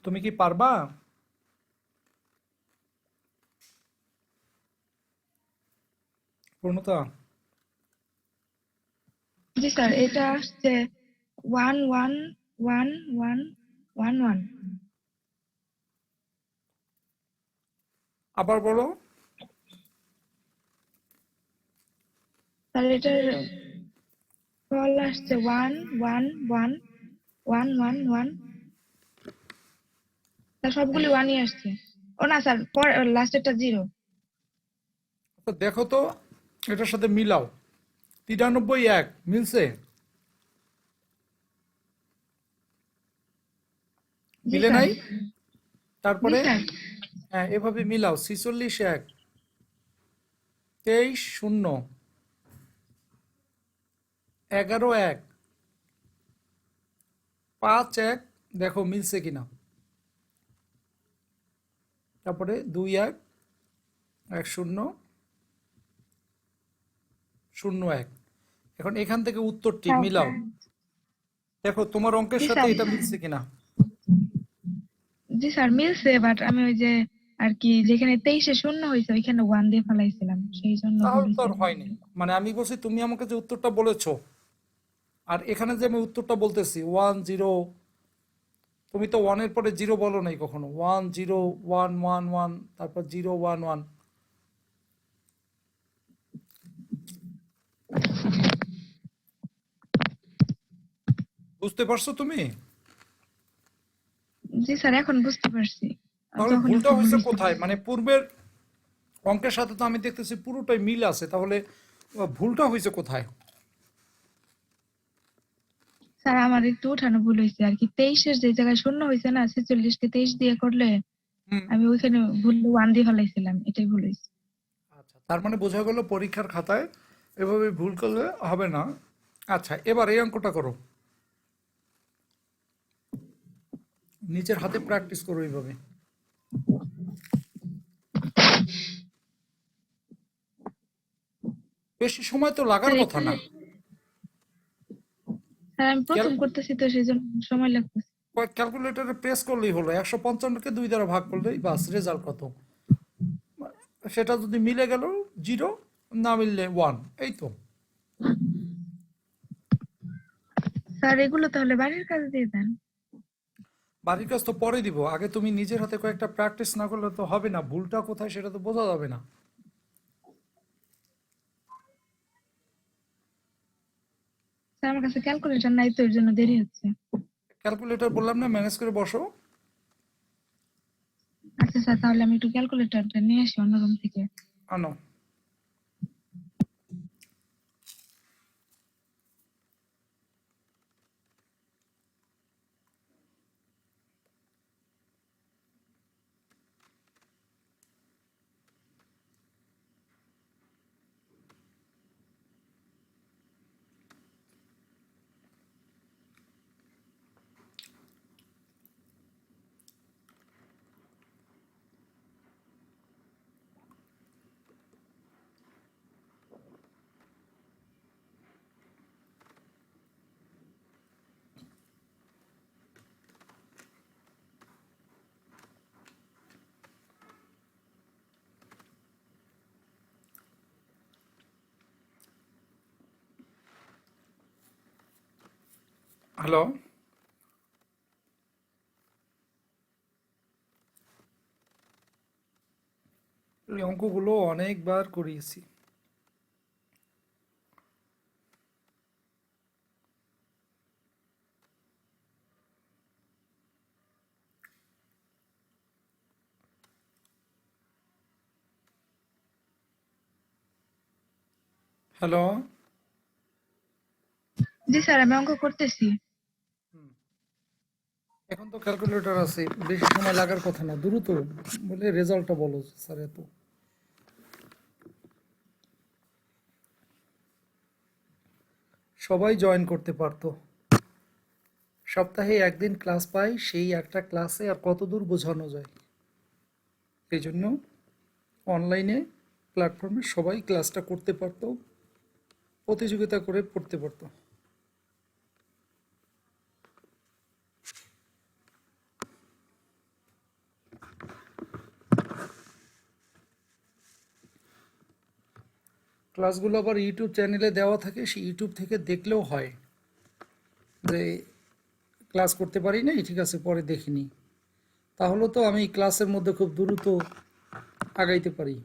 তুমি কি পারবা? পূর্ণতা, জি স্যার, এটা আসছে 1 1 1 1 1 1। আবার বলো। স্যার এটার ফল আসছে 1 1 1 1 1 1। স্যার সবগুলি 1ই আসছে। ও না স্যার, পর লাস্টেরটা 0। তো দেখো তো, এটার সাথে মিলাও। 93 1 মিলছে? জি মিলে স্যার। নাই? জি তারপরে স্যার। হ্যাঁ, এভাবে মিলাও। 46 1, 23 0, 11 1, 5 1, দেখো মিলছে কিনা। তারপরে 2 1 1 0 0 1। এখন এখান থেকে উত্তরটি হ্যাঁ। মিলাও, দেখো তোমার অঙ্কের জি সাথে স্যার। এটা মিলছে কিনা। জি স্যার মিলছে, বাট আমি ওই যে আর কি যেখানে 23-এ 0 হয়েছে ওইখানে 1 দিয়ে ফেলাইছিলাম, সেই জন্য ভুল তাহলে তো হয়েছে। আর হয়নি। মানে আমি বলছি তুমি আমাকে যে উত্তরটা বলেছো, আর এখানে যে আমি উত্তরটা বলতেছি 1 0, তুমি তো 1-এর পরে 0 বলো নাই কখনো। 1 0 1 1 1, তারপর 0 1 1। বুঝতে পারছো তুমি? জি স্যার, এখন বুঝতে পারছি। তাহলে তখন ভুলটা একটু ভুল হয়েছে হয়েছে। কোথায়? মানে পূর্বের অঙ্কের সাথে তো আমি দেখতেছি পুরোটাই মিল আছে, তাহলে ভুলটা হয়েছে কোথায়? স্যার আমার একটু উঠানো ভুল হয়েছে আর কি, 23-এর যে জায়গায় 0 হয়েছে না, 46-কে 23 দিয়ে করলে হুম। আমি ওইখানে ভুল 1 দিয়ে ফেলাইছিলাম, এটাই ভুল হয়েছে। আচ্ছা, তার মানে বোঝা গেল পরীক্ষার খাতায় এভাবে ভুল করলে হবে না। আচ্ছা, এবার এই অঙ্কটা করো, নিজের হাতে প্র্যাকটিস করো এইভাবে। বেশি সময় তো লাগার স্যার কথা এখানে না। স্যার আমি প্রথম করতেছি তো সেই জন্য সময় লাগতেছে। ক্যালকুলেটরে প্রেস করলেই হলো, 155কে 2 দ্বারা ভাগ করলেই বাস রেজাল্ট কত, সেটা যদি মিলে গেল 0, না মিললে 1, এই তো। স্যার এগুলো তাহলে বাড়ির কাজ দিয়ে দেন। বাড়ির কাজ তো পরে দিব, আগে তুমি নিজের হাতে কয়েকটা প্র্যাকটিস না করলে তো হবে না, ভুলটা কোথায় সেটা তো বোঝা যাবে না। স্যার আমার কাছে ক্যালকুলেটর নাই তো এর জন্য দেরি হচ্ছে। ক্যালকুলেটর বললাম না, ম্যানেজ করে বসো। আচ্ছা স্যার, তাহলে আমি একটু ক্যালকুলেটরটা নিয়ে আসি অন্য রুম থেকে। আনো। হ্যালো। এই অঙ্কগুলো অনেকবার করিয়েছি। হ্যালো। জি স্যার, আমি অঙ্ক করতেছি। এখন তো ক্যালকুলেটর আছে, বেশি সময় লাগার কথা না, দ্রুত বলে রেজাল্টটা বলো স্যার। এত সবাই জয়েন করতে পারতো, সপ্তাহে একদিন ক্লাস পাই, সেই একটা ক্লাসে আর কত দূর বোঝানো যায়। এই জন্য অনলাইনে প্ল্যাটফর্মে সবাই ক্লাসটা করতে পারতো, প্রতিযোগিতা করে পড়তে পারতো। ক্লাসগুলো আবার ইউটিউব চ্যানেলে দেওয়া থাকে, সেই ইউটিউব থেকে দেখলেও হয় যে ক্লাস করতে পারি নাই, ঠিক আছে পরে দেখিনি, তাহলে তো আমি ক্লাসের মধ্যে খুব দ্রুত আগাইতে পারি।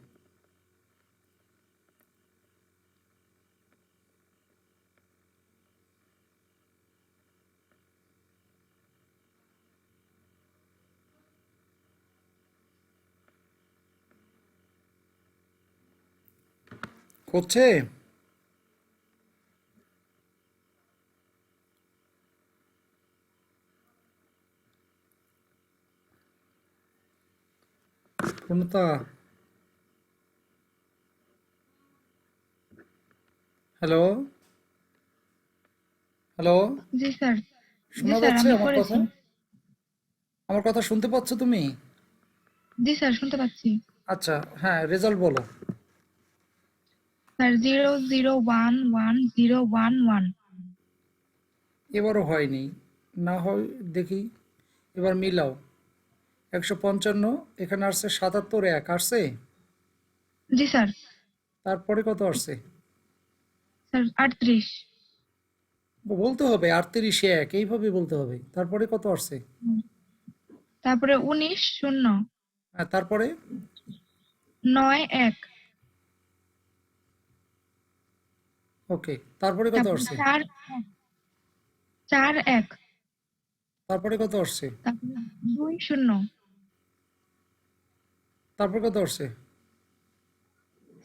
হচ্ছে। পূর্ণতা, হ্যালো হ্যালো, জি স্যার। জি শোনা স্যার, যাচ্ছে আমি আমার করেছি। কথা? আমার কথা শুনতে পাচ্ছ তুমি? জি স্যার, শুনতে পাচ্ছি। আচ্ছা, হ্যাঁ রেজাল্ট বলো। স্যার 0011011। এবারও হয়নি, না হয় দেখি, এবার মিলাও। 155, এখানে আসছে 77, 1 আসছে, জি স্যার। তারপরে কত আসছে? স্যার 38। বলতে হবে 38, 1 এইভাবে বলতে হবে, তারপরে কত আসছে? তারপরে 19 0 হ্যাঁ তারপরে 9 1। ওকে, তারপরে কত তারপরে আসছে? 4 1। তারপরে কত আসছে? তারপরে 2 0। তারপরে কত আসছে?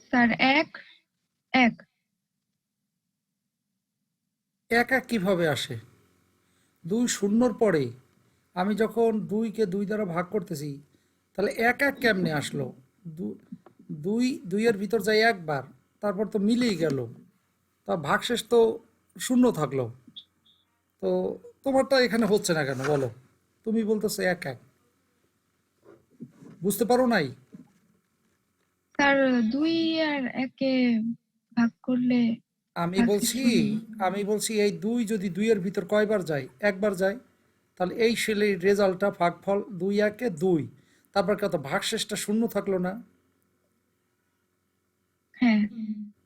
স্যার 1 1। 1 1 কিভাবে আসে? 2 শূন্যর পরে আমি যখন 2কে 2 দ্বারা ভাগ করতেছি, তাহলে 1 1 কেমনে আসলো? 2 2 এর ভিতর যাই একবার, তারপর তো মিলেই গেল, তা ভাগশেষ তো শূন্য থাকলো। তো তোমারটা এখানে হচ্ছে না কেন বলো? তুমি বলতেছো 1 1, বুঝতে পারো নাই? স্যার 2 আর 1 ভাগ করলে আমি আজকে বলছি শুনি। আমি বলছি এই 2 যদি 2 এর ভিতর কয়বার যায়, একবার যায়, তাহলে এই সেই রেজাল্টটা ভাগফল 2 একে 2, তারপর কত ভাগশেষটা শূন্য থাকলো না? হ্যাঁ।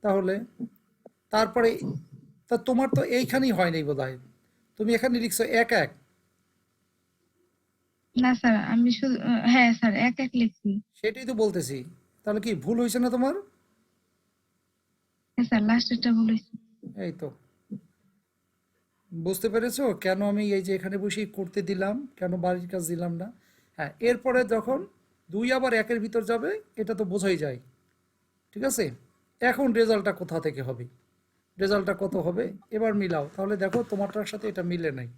তাহলে তারপরে তা তোমার তো এইখানেই হয় নাই বোধহয়, তুমি এখানে লিখছো 1 1। না স্যার, আমি শুধু হ্যাঁ স্যার, এক এক লিখছি। সেটাই তো বলতেছি, তাহলে কি ভুল হয়েছে না তোমার? হ্যাঁ স্যার, লাস্টেরটা বলেছি। এই তো, বুঝতে পেরেছো কেন আমি এই যে এখানে বসেই করতে দিলাম, কেন বাড়ির কাজ দিলাম না? হ্যাঁ, এরপরে যখন 2 আবার 1 এর ভিতর যাবে, এটা তো বোঝাই যায়। ঠিক আছে, এখন রেজাল্টটা কোথা থেকে হবে, রেজাল্টটা কত হবে এবার মিলাও, তাহলে দেখো তোমারটার সাথে এটা মিলে নাই।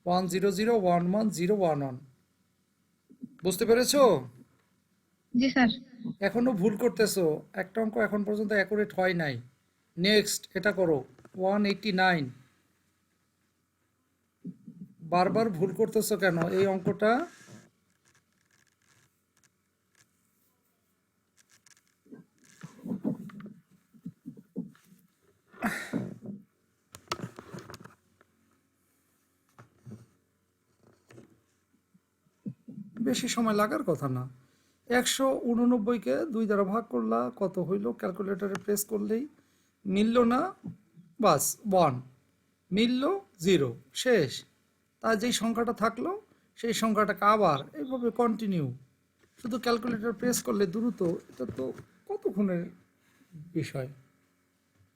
100111011, বুঝতে পেরেছো? জি স্যার। এখনো ভুল করতেছো, একটা অঙ্ক এখন পর্যন্ত অ্যাকুরেট হয় নাই। নেক্সট এটা করো, 189। বারবার ভুল করতেছো কেন এই অঙ্কটা? বেশি সময় লাগার কথা না। 189কে 2 দ্বারা ভাগ করলা, কত হইল? ক্যালকুলেটরে প্রেস করলেই মিলল না, বাস 1, মিলল 0, শেষ। তার যেই সংখ্যাটা থাকলো সেই সংখ্যাটাকে আবার এইভাবে কন্টিনিউ, শুধু ক্যালকুলেটর প্রেস করলে দ্রুত। এটা তো কতক্ষণের বিষয়,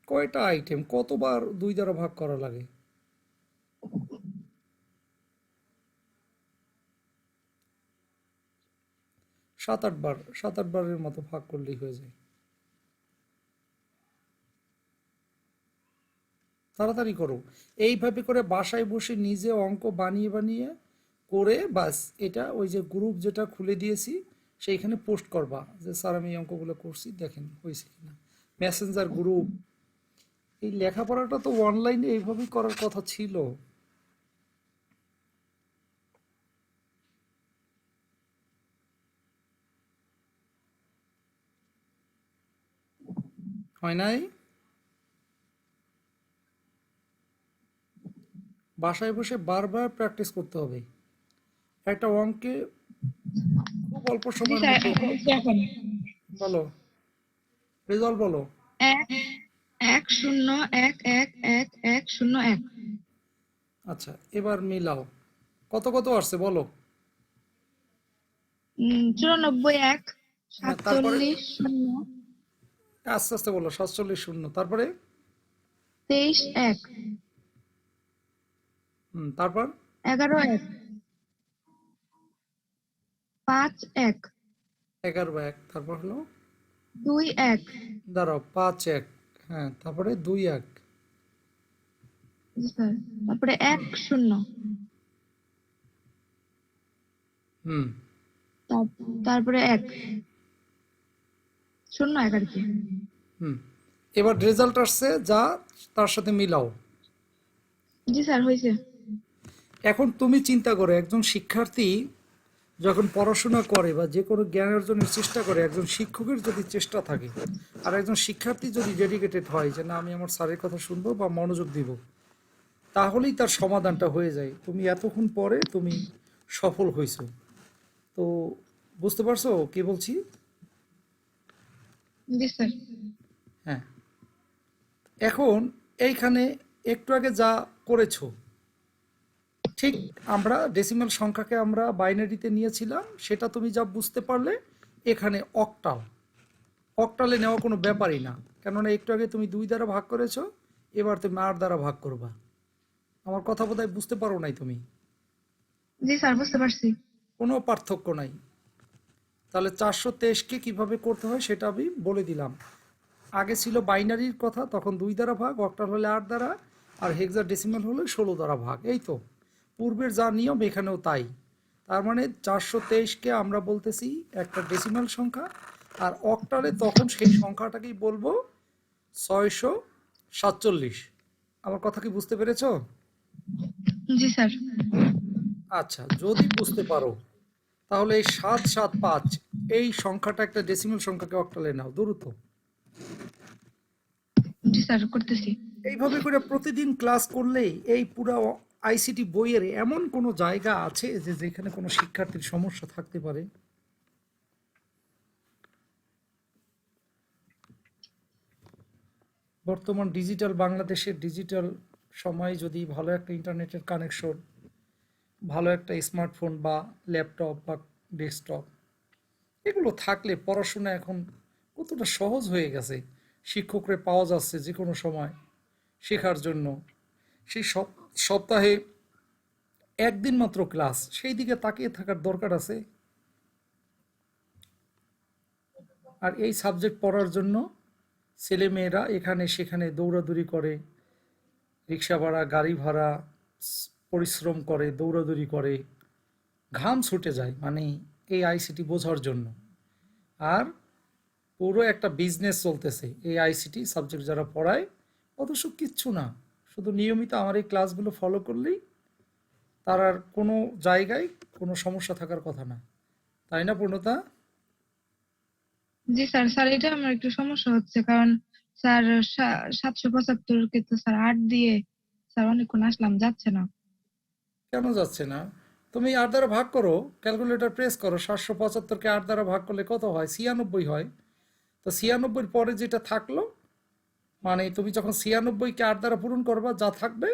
কয়টা আইটেম, কতবার 2 দ্বারা ভাগ করা লাগে? 7-8 বার, 7-8 বারের মতো ভাগ করলেই হয়ে যায়। তাড়াতাড়ি করো, এইভাবে করে বাসায় বসে নিজে অঙ্ক বানিয়ে বানিয়ে করে বাস এটা ওই যে গ্রুপ যেটা খুলে দিয়েছি সেইখানে পোস্ট করবা যে স্যার আমি এই অঙ্কগুলো করছি, দেখেন হয়েছে কিনা। মেসেঞ্জার গ্রুপ, এই লেখাপড়াটা তো অনলাইনে এইভাবেই করার কথা ছিল। হয় নাই? বাসায় বসে বারবার প্র্যাকটিস করতে হবে একটা অঙ্কে, খুব অল্প জি সময়ের স্যার, মধ্যে। বলছি এখন। বলো, রেজাল্ট বলো। এক 101111101। আচ্ছা, এবার মিলাও, কত কত আসছে বলো। 94 1 হ্যাঁ, তারপরে 47 0 আস্তে আস্তে বলো, 47 শূন্য, তারপরে 23 1 তারপর 11 1 5 1 11 1, তারপর হলো 2 1। দাঁড়াও, 5 1, হ্যাঁ, তারপরে 2 1, জি স্যার, তারপরে 1 0। হুম তারপরে 1 0 1 আর কি। হুম এবার রেজাল্ট আসছে যা, তার সাথে মিলাও। জি স্যার, হয়েছে। এখন তুমি চিন্তা করো, একজন শিক্ষার্থী যখন পড়াশোনা করে বা যে কোনো জ্ঞান অর্জনের চেষ্টা করে, একজন শিক্ষকের যদি চেষ্টা থাকে আর একজন শিক্ষার্থী যদি ডেডিকেটেড হয় যে না আমি আমার স্যারের কথা শুনবো বা মনোযোগ দিব, তাহলেই তার সমাধানটা হয়ে যায়। তুমি এতক্ষণ পরে তুমি সফল হয়েছো, তো বুঝতে পারছো কি বলছি? জি স্যার। হ্যাঁ, এখন এইখানে একটু আগে যা করেছো, ঠিক আমরা ডেসিমাল সংখ্যাকে আমরা বাইনারিতে নিয়েছিলাম, সেটা তুমি যা বুঝতে পারলে। এখানে অক্টাল, অক্টালে নেওয়া কোনো ব্যাপারই না, কেননা একটু আগে তুমি 2 দ্বারা ভাগ করেছো, এবার তুমি 8 দ্বারা ভাগ করবা। আমার কথা বোধহয় বুঝতে পারো নাই তুমি? জি স্যার, বুঝতে পারছি। কোনো পার্থক্য নাই। তাহলে 423কে কিভাবে করতে হয় সেটা আমি বলে দিলাম। আগে ছিল বাইনারির কথা, তখন 2 দ্বারা ভাগ, অক্টাল হলে 8 দ্বারা, আর হেক্সাডেসিমাল হলে 16 দ্বারা ভাগ। এই তো পূর্বের যা নিয়ম এখানেও তাই। তার মানে 423কে আমরা বলতেছি একটা ডেসিমাল সংখ্যা, আর অক্টালে তখন সেই সংখ্যাটাকেই বলবো 647। আমার কথা কি বুঝতে পেরেছো? জি স্যার। আচ্ছা, যদি বুঝতে পারো তাহলে এই 775 এই সংখ্যাটা একটা ডেসিমাল সংখ্যাকে অক্টালে নাও দ্রুত। জি স্যার, করতেছি। এইভাবে করে প্রতিদিন ক্লাস করলেই এই পুরো আইসিটি বইয়ের এমন কোনো জায়গা আছে যে যেখানে কোনো শিক্ষার্থীর সমস্যা থাকতে পারে? বর্তমান ডিজিটাল বাংলাদেশের ডিজিটাল সময়ে যদি ভালো একটা ইন্টারনেটের কানেকশন, ভালো একটা স্মার্টফোন বা ল্যাপটপ বা ডেস্কটপ এগুলো থাকলে পড়াশোনা এখন কতটা সহজ হয়ে গেছে। শিক্ষকরা পাওয়া যাচ্ছে যে কোনো সময় শেখার জন্য। সেই সপ্তাহে একদিন মাত্র ক্লাস, সেই দিকে তাকিয়ে থাকার দরকার আছে। আর এই সাবজেক্ট পড়ার জন্য ছেলেমেয়েরা এখানে সেখানে দৌড়াদৌড়ি করে, রিক্সা ভাড়া, গাড়ি ভাড়া, পরিশ্রম করে, দৌড়াদৌড়ি করে, ঘাম ছুটে যায় মানে এই আইসিটি বোঝার জন্য। আর পুরো একটা বিজনেস চলতেছে এই আইসিটি সাবজেক্ট যারা পড়ায়, অথচ কিচ্ছু না, শুধু নিয়মিত আমার এই ক্লাসগুলো ফলো করলেই তার আর কোনো জায়গায় কোনো সমস্যা থাকার কথা না, তাই না পূর্ণতা? জি স্যার, স্যার এটা আমার একটু সমস্যা হচ্ছে, কারণ স্যার 775 কে তো স্যার 8 দিয়ে স্যার অনেকক্ষণ আসলাম, যাচ্ছে না। কেন যাচ্ছে না? তুমি 8 দ্বারা ভাগ করো, ক্যালকুলেটর প্রেস করো, 775কে 8 দ্বারা ভাগ করলে কত হয়? 96 হয়। তো 96 পরে যেটা থাকলো, মানে তুমি যখন 96কে 8 দ্বারা পূরণ করবা, যা থাকবে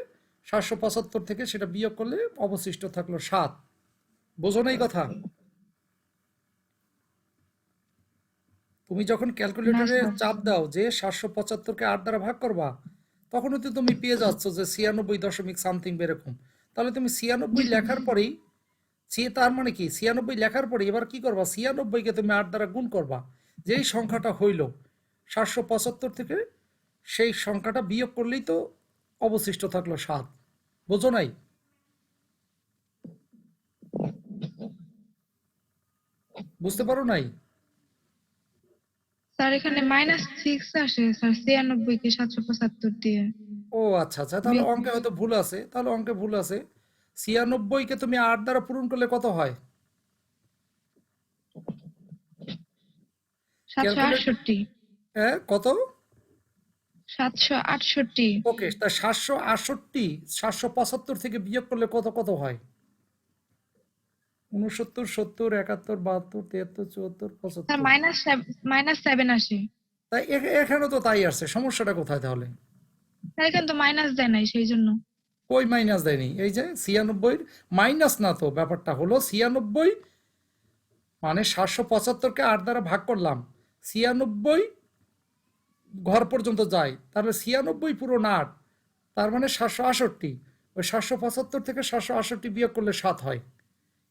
775 থেকে সেটা বিয়োগ করলে অবশিষ্ট থাকলো 7। বোঝো না এই কথা? তুমি যখন না ক্যালকুলেটরে স্যার। চাপ দাও যে 775কে 8 দ্বারা ভাগ করবা, তখনই তো তুমি পেয়ে যাচ্ছ যে 96 দশমিক সামথিং এরকম। তাহলে তুমি 96 লেখার পরেই, তার মানে কি 96 লেখার পরে এবার কি করবা? 96কে তুমি 8 দ্বারা গুণ করবা, যেই সংখ্যাটা হইল 775 থেকে, সেই সংখ্যাটা বিয়োগ করলেই তো অবশিষ্ট থাকলো 7। বোঝো নাই? বুঝতে পারো নাই? স্যার এখানে -6 আসে স্যার, 96 কে 775 দিয়ে ও আচ্ছা আচ্ছা, তাহলে বিয়োগ অঙ্কে হয়তো ভুল আছে, তাহলে অঙ্কে ভুল আছে। 96কে তুমি 8 দ্বারা পূরণ করলে কত হয়? ক্যালকুলেট 768। হ্যাঁ, কত? 768। ওকে, তা 768 775 থেকে বিয়োগ করলে কত কত হয়? 69, 70, 71, 72, 73, 74, স্যার 75। -7 আসে। তাই এখানে তো তাই আসছে, সমস্যাটা কোথায় তাহলে? স্যার এখানে তো মাইনাস দেয় নাই, সেই জন্য। কই মাইনাস দেয়নি? এই যে 96 মাইনাস না তো, ব্যাপারটা হলো 96 মানে 775কে 8 দ্বারা ভাগ করলাম, 96 ঘর পর্যন্ত যায়, তাহলে 96 পুরো 8, তার মানে 768। ওই 775 থেকে 768 বিয়োগ করলে 7 হয়।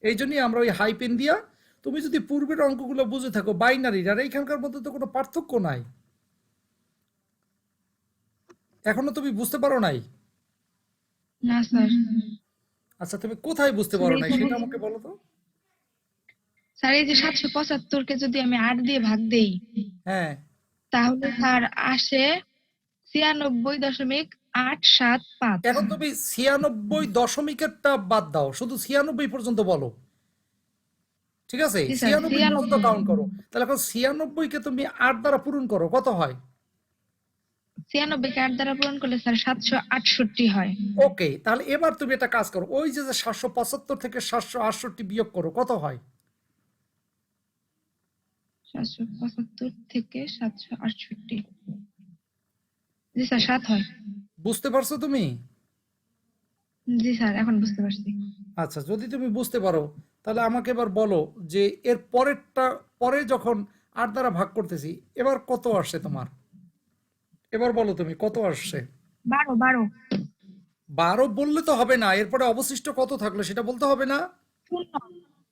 এই জন্যই আমরা ওই হাই পেন দিয়া, তুমি যদি পূর্বের অঙ্কগুলো বুঝে থাকো বাইনারির, আর এইখানকার মধ্যে তো কোনো পার্থক্য নাই। এখনো তুমি বুঝতে পারো নাই? না স্যার। আচ্ছা, তুমি কোথায় বুঝতে স্যার পারো নাই এখানে, সেটা আমাকে বলো তো। স্যার এই যে 775 কে যদি আমি 8 দিয়ে ভাগ দেই, হ্যাঁ, তাহলে স্যার আসে 96.875। এখন তুমি 96 দশমিকেরটা বাদ দাও, শুধু 96 পর্যন্ত বলো। ঠিক আছে, জি স্যার, 96 পর্যন্ত 96। কাউন্ট করো। তাহলে এখন 96কে তুমি 8 দ্বারা পূরণ করো, কত হয়? 96 কে 8 দ্বারা পূরণ করলে স্যার 768 হয়। ওকে, তাহলে এবার তুমি একটা কাজ করো, ওই যে 775 থেকে 768 বিয়োগ করো, কত হয়? 775 থেকে 768। জি স্যার, 7 হয়। বুঝতে পারছো তুমি? জি স্যার, এখন বুঝতে পারছি। আচ্ছা, যদি তুমি বুঝতে পারো তাহলে আমাকে এবার বলো যে এর পরেরটা, পরে যখন 8 দ্বারা ভাগ করতেছি, এবার কত আসছে তোমার? এবার বলো তুমি কত আসছে? 12। 12 বললে তো হবে না, এরপরে অবশিষ্ট কত থাকলো সেটা বলতে হবে না? শূন্য।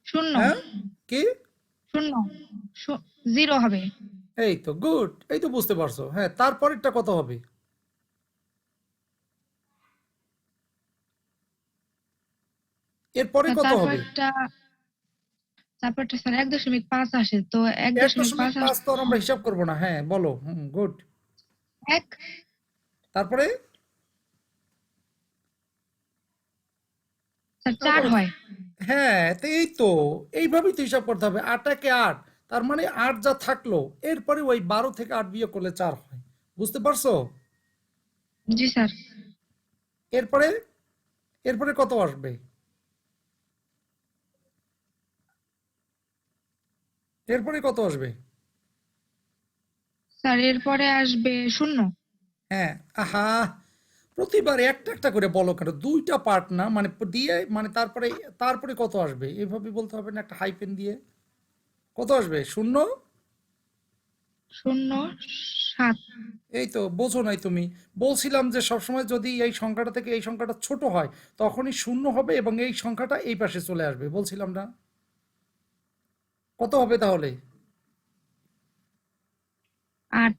শূন্য। হ্যাঁ, কি? শূন্য। 0 হবে। এই তো গুড, এই তো বুঝতে পারছো। হ্যাঁ, তারপরেরটা কত হবে? এরপরে স্যার কত হবে? তারপরটা স্যার 1.5 আসে, তো এক দশমিক 1.5 পাঁচ তো আর আমরা হিসাব করবো না। হ্যাঁ বলো, গুড। 1। তারপরে? স্যার 4 তারপরে? হয়। হ্যাঁ, তো এই তো, এইভাবেই তো হিসাব করতে হবে। 8 একে 8, তার মানে 8 যা থাকলো, এরপরে ওই 12 থেকে 8 বিয়োগ করলে 4 হয়। বুঝতে পারছো? জি স্যার। এরপরে এরপরে কত আসবে? এরপরে কত আসবে? স্যার এরপরে আসবে শূন্য। হ্যাঁ। আহা, প্রতিবার একটা একটা করে বলো কেন? দুইটা পার্ট না, মানে দিয়ে মানে তারপরে তারপরে কত আসবে এভাবে বলতে হবে না, একটা হাইপেন দিয়ে। কত আসবে? শূন্য। শূন্য 7। এই তো বোঝো নাই তুমি। বলছিলাম যে সবসময় যদি এই সংখ্যাটা থেকে এই সংখ্যাটা ছোট হয় তখনই শূন্য হবে এবং এই সংখ্যাটা এই পাশে চলে আসবে, বলছিলাম না? কত হবে তাহলে? 8।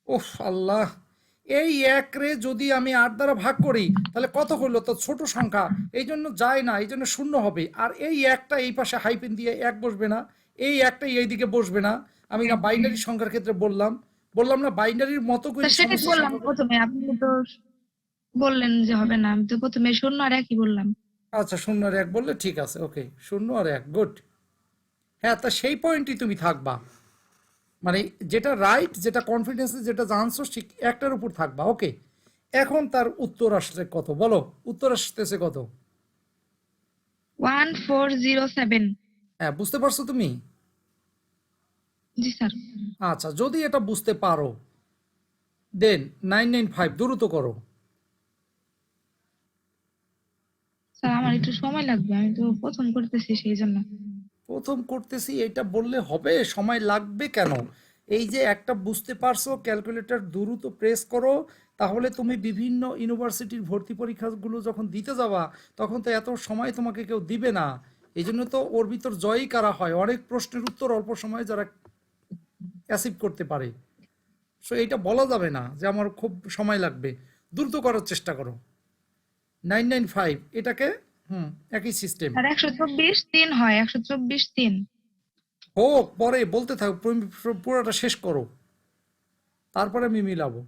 ওফ আল্লাহ! এই এক রে যদি আমি ৮ দ্বারা ভাগ করি তাহলে কত হলো? তো ছোট সংখ্যা, এই জন্য যায় না, এই জন্য শূন্য হবে। আর এই একটা এই পাশে হাইপেন দিয়ে এক বসবে না, এই একটাই এই দিকে বসবে না। আমি না বাইনারি সংখ্যার ক্ষেত্রে বললাম, বললাম না বাইনারির মতো করে স্যার সেটাই তো সমস্ত বললাম সংখ্যা। প্রথমে, আপনি তো বললেন যে হবে না, আমি তো প্রথমে শূন্য আর একই বললাম। আচ্ছা, শূন্য আর এক বললে ঠিক আছে, ওকে, শূন্য আর এক, গুড। হ্যাঁ, তা সেই পয়েন্টই তুমি থাকবা, মানে যেটা রাইট, যেটা কনফিডেন্সে যেটা জানছো ঠিক একটার উপর থাকবা, ওকে। এখন তার উত্তর আসছে কত বলো? উত্তর আসতেছে কত? 1407। হ্যাঁ, বুঝতে পারছো তুমি? জি স্যার। আচ্ছা, যদি এটা বুঝতে পারো দেন 995 দ্রুত করো। স্যার আমার একটু সময় লাগবে, আমি তো প্রথম করতেছি সেই জন্য। প্রথম করতেছি এটা বললে হবে? সময় লাগবে কেন? এই যে একটা বুঝতে পারছো, ক্যালকুলেটর দ্রুত প্রেস করো। তাহলে তুমি বিভিন্ন ইউনিভার্সিটির ভর্তি পরীক্ষাগুলো যখন দিতে যাবা তখন তো এত সময় তোমাকে কেউ দিবে না। এই জন্য তো ওর ভিতর জয়ই কারা হয়, অনেক প্রশ্নের উত্তর অল্প সময়ে যারা অ্যাচিভ করতে পারে। সো এটা বলা যাবে না যে আমার খুব সময় লাগবে। দ্রুত করার চেষ্টা করো। 995 এটাকে, একই সিস্টেম। আর 124 3 হয়, 124 3। হোক, পরে বলতে থাকো, পুরোটা শেষ করো, তারপরে আমি মিলাবো।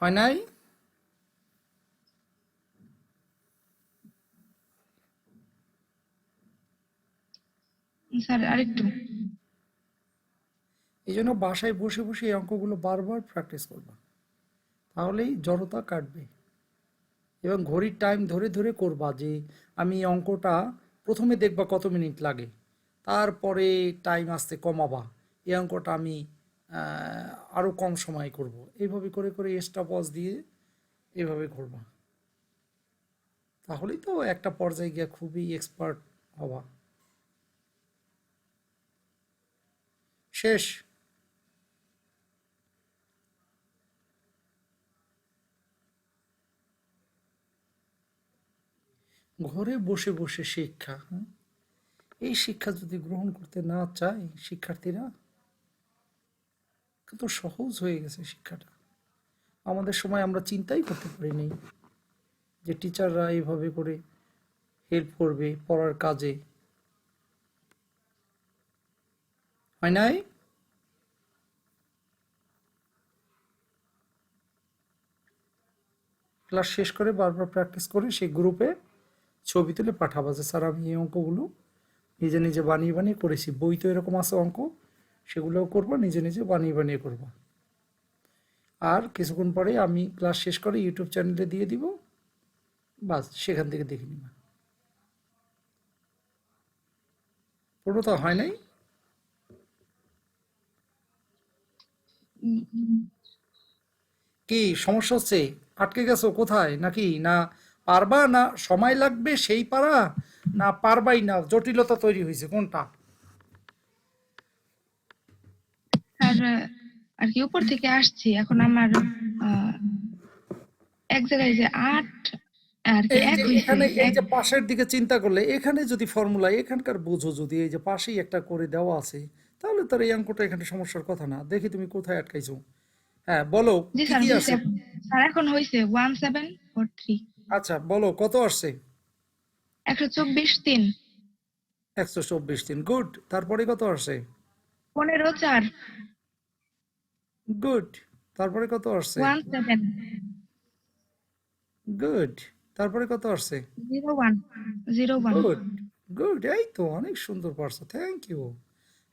হয় নাই? স্যার আরেকটু। এই জন্য বাসায় বসে বসে এই অঙ্কগুলো বারবার প্র্যাকটিস করবা, তাহলেই জড়তা কাটবে। এবং ঘড়ির টাইম ধরে ধরে করবা যে আমি এই অঙ্কটা প্রথমে দেখবা কত মিনিট লাগে, তারপরে টাইম আস্তে কমাবা, এই অঙ্কটা আমি আরও কম সময় করব, এইভাবে করে করে এক্সট্রা পজ দিয়ে এইভাবে করবা। তাহলেই তো একটা পর্যায়ে গিয়ে খুবই এক্সপার্ট হবা। শেষ। ঘরে বসে বসে শিক্ষা, হ্যাঁ? এই শিক্ষা যদি গ্রহণ করতে না চায় শিক্ষার্থীরা, কত সহজ হয়ে গেছে শিক্ষাটা। আমাদের সময় আমরা চিন্তাই করতে পারিনি যে টিচাররা এইভাবে করে হেল্প করবে পড়ার কাজে। হয় নাই? ক্লাস শেষ করে বারবার প্র্যাকটিস করে সেই গ্রুপে ছবি তুলে পাঠাবা যে স্যার আমি এই অঙ্কগুলো নিজে নিজে বানিয়ে বানিয়ে করেছি, বই তো এরকম আছে অঙ্ক, সেগুলোও করবা, নিজে নিজে বানিয়ে বানিয়ে করবা। আর কিছুক্ষণ পরে আমি ক্লাস শেষ করে ইউটিউব চ্যানেলে দিয়ে দিব, বাস সেখান থেকে দেখে নিবা। পুরোটা হয় নাই? কি সমস্যা হচ্ছে? আটকে গেছো কোথায় নাকি? না পারবা, না সময় লাগবে সেই পারা, না পারবাই না, জটিলতা তৈরি হয়েছে, কোনটা? স্যার আর কি উপর থেকে আসছি এখন আমার এক জায়গায় যে 8 আর কি এই এক যে হইছে এখানে এই এক। যে পাশের দিকে চিন্তা করলে এখানে যদি ফর্মুলা এখানকার বুঝো যদি এই যে পাশেই একটা করে দেওয়া আছে তাহলে তার এই অঙ্কটা এখানে সমস্যার কথা না। দেখি তুমি কোথায় আটকাইছো। হ্যাঁ বলো জি কি স্যার কি হইছে আছে। এখন। স্যার এখন হইছে 1743। আচ্ছা বলো কত আসছে। 124 3। 124 দিন, গুড। তারপরে কত আসছে। 15 4। গুড। তারপরে কত আসছে। 17 গুড। তারপরে কত আসছে। 01 01। গুড। গুড, এই তো অনেক সুন্দর পারছো, থ্যাংক ইউ।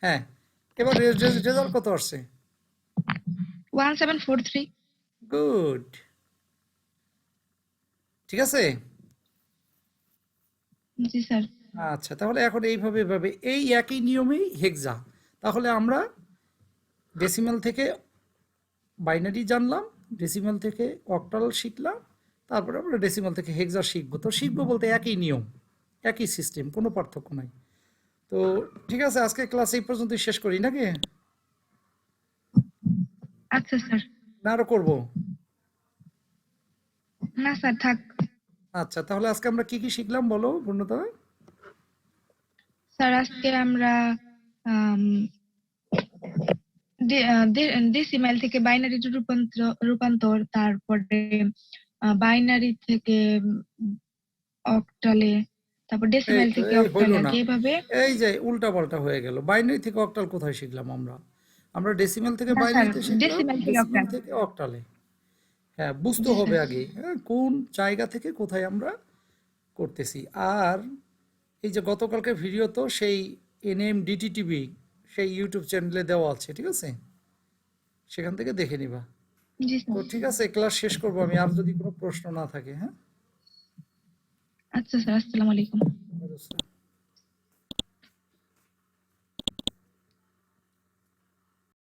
হ্যাঁ, এবার রেজাল্ট কত আসছে। 1743। গুড। ঠিক আছে। জি স্যার। আচ্ছা তাহলে এখন এইভাবে এভাবে এই একই নিয়মেই হেক্সা। তাহলে আমরা ডেসিমাল থেকে বাইনারি জানলাম, ডেসিমাল থেকে অক্টাল শিখলাম, তারপরে আমরা ডেসিমাল থেকে হেক্সা শিখবো। তো শিখবো বলতে একই নিয়ম, একই সিস্টেম, কোনো পার্থক্য নাই। তো ঠিক আছে, আজকে ক্লাস এই পর্যন্তই শেষ করি নাকি, আচ্ছা স্যার। না আরো করবো। না স্যার থাক। আচ্ছা তাহলে আজকে আমরা কি কি শিখলাম বলো পূর্ণতা। স্যার আজকে আমরা ডেসিমাল থেকে বাইনারি রূপান্তর, তারপরে বাইনারি থেকে অক্টালে, তারপর এই ডেসিমাল তো থেকে এই হইল অক্টালে আর না, কি এভাবে। এই যে উল্টা পাল্টা হয়ে গেল। বাইনারি থেকে অক্টাল কোথায় শিখলাম আমরা। আমরা ডেসিমাল থেকে না স্যার বাইনারিতে শিখলাম, ডেসিমাল থেকে ডেসিমাল অক্টাল। থেকে অক্টালে। হ্যাঁ বুঝতে জি হবে স্যার। আগে, হ্যাঁ কোন জায়গা থেকে কোথায় আমরা করতেছি। আর এই যে গতকালকে ভিডিও তো সেই NMDTTV সেই ইউটিউব চ্যানেলে দেওয়া আছে, ঠিক আছে, সেখান থেকে দেখে নিবা। জি তো স্যার। ঠিক আছে, ক্লাস শেষ করবো আমি, আর যদি কোনো প্রশ্ন না থাকে। হ্যাঁ আচ্ছা স্যার, আসসালামু আলাইকুম। বুঝতে।